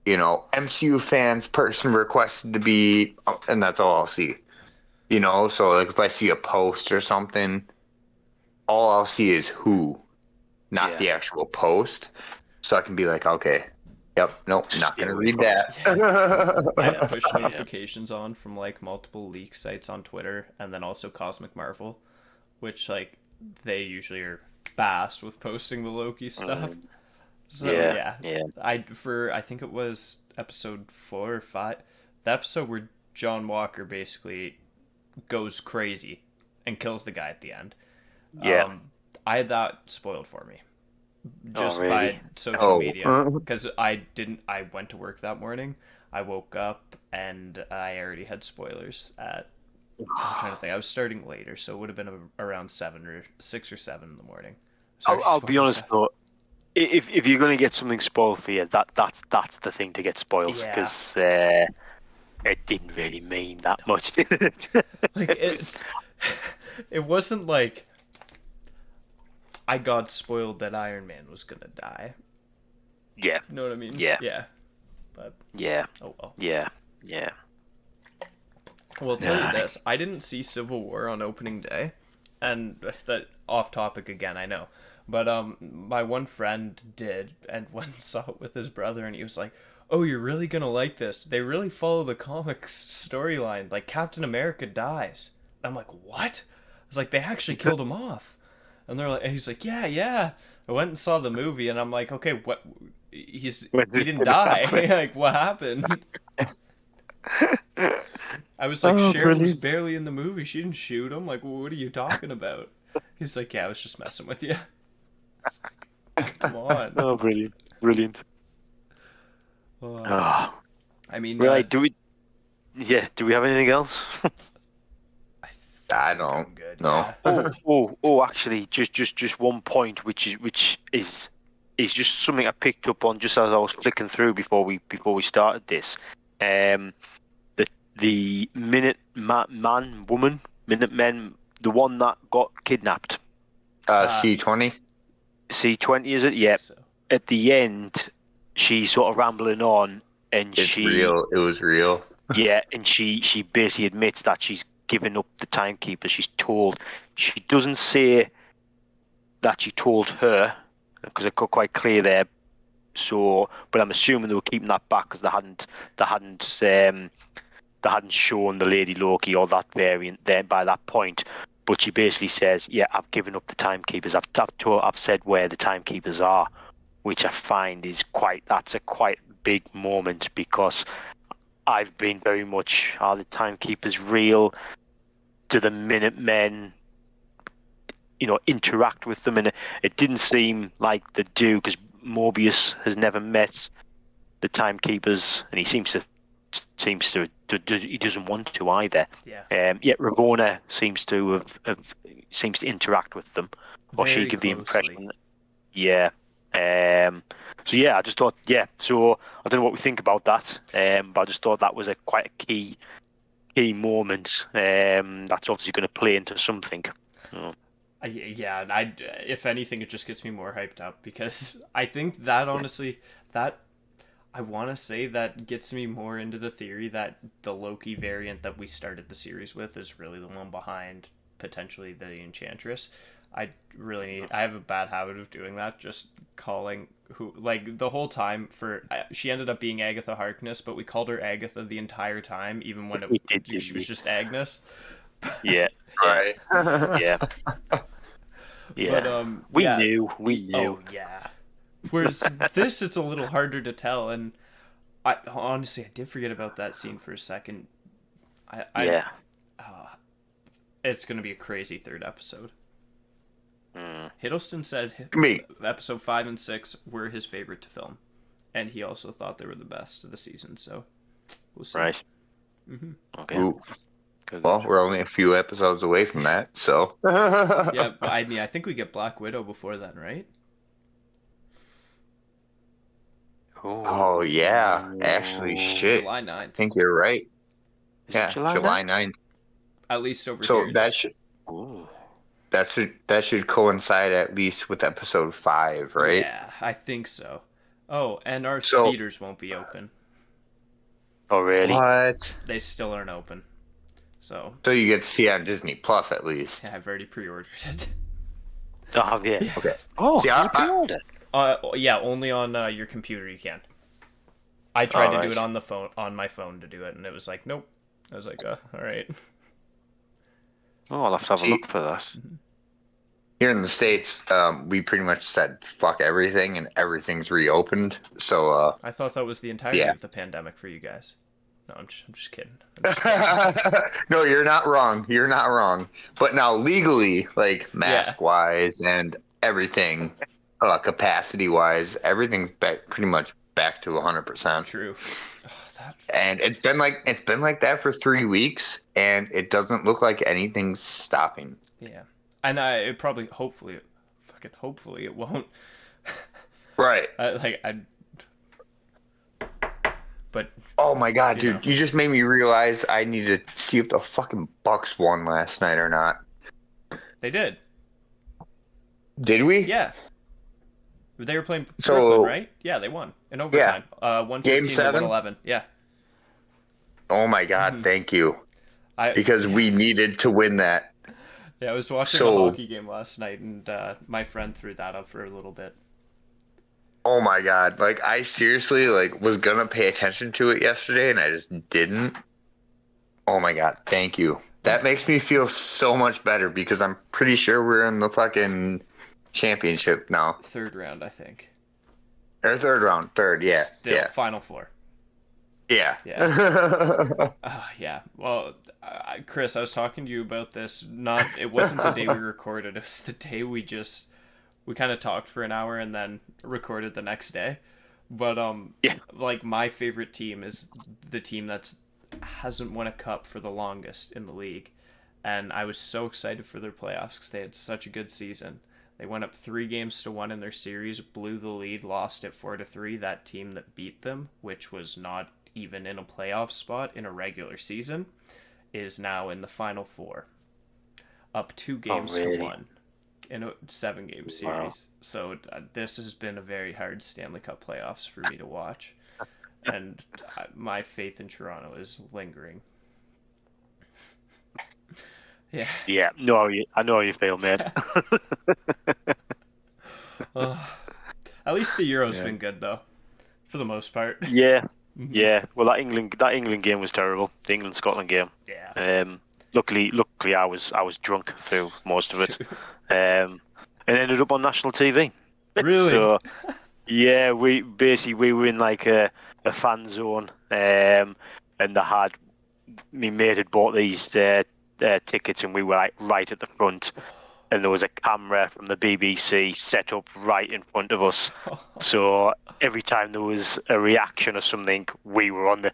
MCU fans person requested to be, and that's all I'll see. So like if I see a post or something, all I'll see is who, not the actual post. So I can be like, okay, yep, nope, not gonna read that. I have push notifications on from like multiple leak sites on Twitter, and then also Cosmic Marvel, which like they usually are fast with posting the Loki stuff. So yeah. I think it was episode 4 or 5, the episode where John Walker basically goes crazy and kills the guy at the end. I had that spoiled for me just by social media, because I went to work that morning, I woke up and I already had spoilers at, I'm trying to think, I was starting later, so it would have been around 6 or 7 in the morning. I'll be honest though. If you're going to get something spoiled for you, that's the thing to get spoiled, because it didn't really mean that much, did it? Like it wasn't like I got spoiled that Iron Man was gonna die. Yeah. You know what I mean? Yeah. Yeah. But Yeah. oh well. Yeah. Well, I'll tell you this. I didn't see Civil War on opening day. And that off topic again, I know. But my one friend did, and went and saw it with his brother, and he was like, "Oh, you're really gonna like this. They really follow the comics storyline. Like Captain America dies." And I'm like, "What?" I was like, "They actually killed him off." And they're like, and he's like, "Yeah." I went and saw the movie, and I'm like, "Okay, what? He didn't die. Like, what happened?" I was like, Sharon was barely in the movie. She didn't shoot him. Like, well, what are you talking about? He's like, "Yeah, I was just messing with you." Come on. Oh, brilliant. I mean, right? Do we have anything else? I don't. Good, No. Oh! Actually, just one point, which is just something I picked up on just as I was flicking through before we started this. The Minutemen, the one that got kidnapped. C-20. C-20, is it? Yeah. So. At the end, she's sort of rambling on, and It's real. It was real. Yeah, and she basically admits that she's given up the Timekeepers. She doesn't say that she told her, because it got quite clear there. So, but I'm assuming they were keeping that back because they hadn't shown the Lady Loki or that variant there by that point. But she basically says, "Yeah, I've given up the Timekeepers. I've said where the Timekeepers are," which I find is that's a quite big moment, because I've been very much, are the Timekeepers real? Do the Minutemen, interact with them? And it didn't seem like they do, because Mobius has never met the Timekeepers, and he seems to he doesn't want to either. Yeah. Yet Ravonna seems to seems to interact with them, or Very she give the closely. impression that, yeah. So yeah, I just thought, so I don't know what we think about that, but I just thought that was quite a key moment, that's obviously going to play into something. If anything, it just gets me more hyped up, because I think that honestly, I want to say that gets me more into the theory that the Loki variant that we started the series with is really the one behind potentially the Enchantress. I have a bad habit of doing that, just calling the whole time she ended up being Agatha Harkness, but we called her Agatha the entire time, even when she was just Agnes. Yeah. Right. Yeah. Yeah. But we knew. Oh yeah. Whereas this, it's a little harder to tell, and I did forget about that scene for a second. It's gonna be a crazy third episode. Hiddleston said episode 5 and 6 were his favorite to film, and he also thought they were the best of the season. So we'll see. Right. Mm-hmm. Okay. Ooh. Well, we're only a few episodes away from that, so. Yeah, but I think we get Black Widow before then, right? Oh yeah, actually, shit. July 9th. I think you're right. Yeah, July 9th. At least over so here. that should coincide at least with episode 5, right? Yeah, I think so. Oh, and our theaters won't be open. Oh really? What? They still aren't open. So you get to see it on Disney Plus at least. Yeah, I've already pre-ordered it. Oh yeah. Okay. Oh, see, you pre-ordered? Yeah, only on your computer you can. I tried to do it on my phone to do it, and it was like, nope. I was like, all right. Oh, I'll have to have a look for that. Here in the States, we pretty much said fuck everything, and everything's reopened. So I thought that was the entirety of the pandemic for you guys. No, I'm just kidding. No, you're not wrong. You're not wrong. But now legally, like mask-wise and everything, capacity-wise, everything's pretty much back to 100%. True. And it's been like that for 3 weeks, and it doesn't look like anything's stopping. Yeah, and it probably, hopefully, fucking hopefully it won't. Right. But oh my god, you dude, you just made me realize I need to see if the fucking Bucks won last night or not. they did. Did we? Yeah. They were playing So- Brooklyn, right? Yeah, they won in overtime. 115 Game to 7? 111. Yeah. Oh my god, thank you. Because we needed to win that. Yeah, I was watching a hockey game last night, and my friend threw that up for a little bit. Oh my god, like I seriously was gonna pay attention to it yesterday and I just didn't. Oh my god, thank you. That makes me feel so much better because I'm pretty sure we're in the fucking championship now. Third round, I think. Or third round, yeah. Still, Final Four. Yeah. Yeah. Well, Chris, I was talking to you about this. It wasn't the day we recorded. It was the day we kind of talked for an hour and then recorded the next day. But like my favorite team is the team hasn't won a cup for the longest in the league, and I was so excited for their playoffs because they had such a good season. They went up 3-1 in their series, blew the lead, lost it 4-3. That team that beat them, which was not even in a playoff spot in a regular season, is now in the Final Four, up 2 games to 1 in a 7-game series. Wow. So this has been a very hard Stanley Cup playoffs for me to watch, and my faith in Toronto is lingering. Yeah. Yeah. No, I know how you feel, mate. At least the Euro's been good though, for the most part. Yeah. Yeah. Well, that England game was terrible. The England-Scotland game. Yeah. Luckily, I was drunk through most of it, and ended up on national TV. Really? So, yeah, we were in like a fan zone, and my mate had bought these tickets, and we were like right at the front, and there was a camera from the BBC set up right in front of us. So every time there was a reaction or something, we were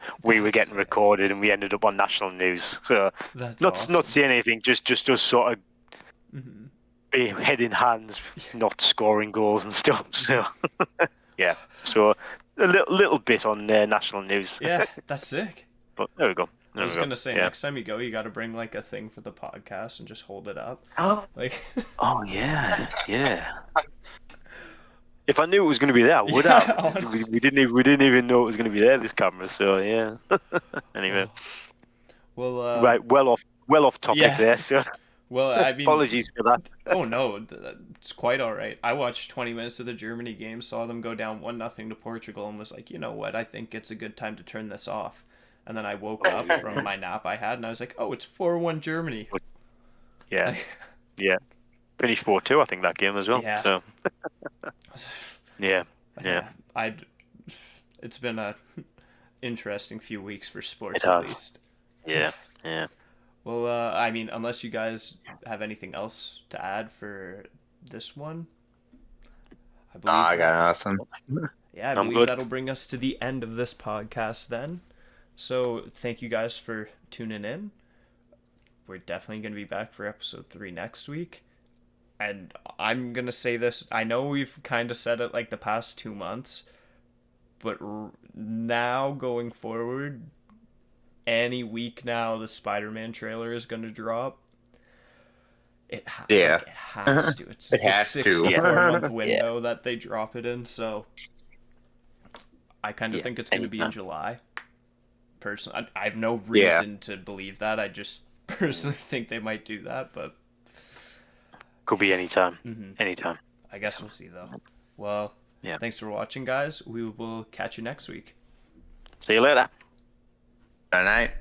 getting recorded, and we ended up on national news. So not saying anything, just us sort of head in hands, not scoring goals and stuff. So yeah, so a little bit on national news. Yeah, that's sick. But there we go. I was gonna say, next time you go, you got to bring like a thing for the podcast and just hold it up. Oh, like. Oh yeah. If I knew it was going to be there, I would have. We didn't even know it was going to be there. This camera, so yeah. Anyway. Well. Right. Well off topic there. So. Well, I mean. Apologies for that. Oh no, it's quite all right. I watched 20 minutes of the Germany game, saw them go down 1-0 to Portugal, and was like, you know what? I think it's a good time to turn this off. And then I woke up from my nap I had, and I was like, oh, it's 4-1 Germany. Yeah. Yeah. Finished 4-2, I think, that game as well. Yeah. So. Yeah. It's been a interesting few weeks for sports, at least. Yeah. Well, I mean, unless you guys have anything else to add for this one. I got nothing. Yeah, I believe that'll bring us to the end of this podcast then. So thank you guys for tuning in. We're definitely going to be back for episode 3 next week. And I'm going to say this. I know we've kind of said it like the past 2 months. But now going forward, any week now the Spider-Man trailer is going to drop. It has to. It's it has a 6 to. to 4 month window that they drop it in. So I kind of think it's going to be in July. Personally, I have no reason to believe that. I just personally think they might do that, but could be anytime. Anytime. I guess we'll see though. Well, thanks for watching, guys. We will catch you next week. See you later. Good night.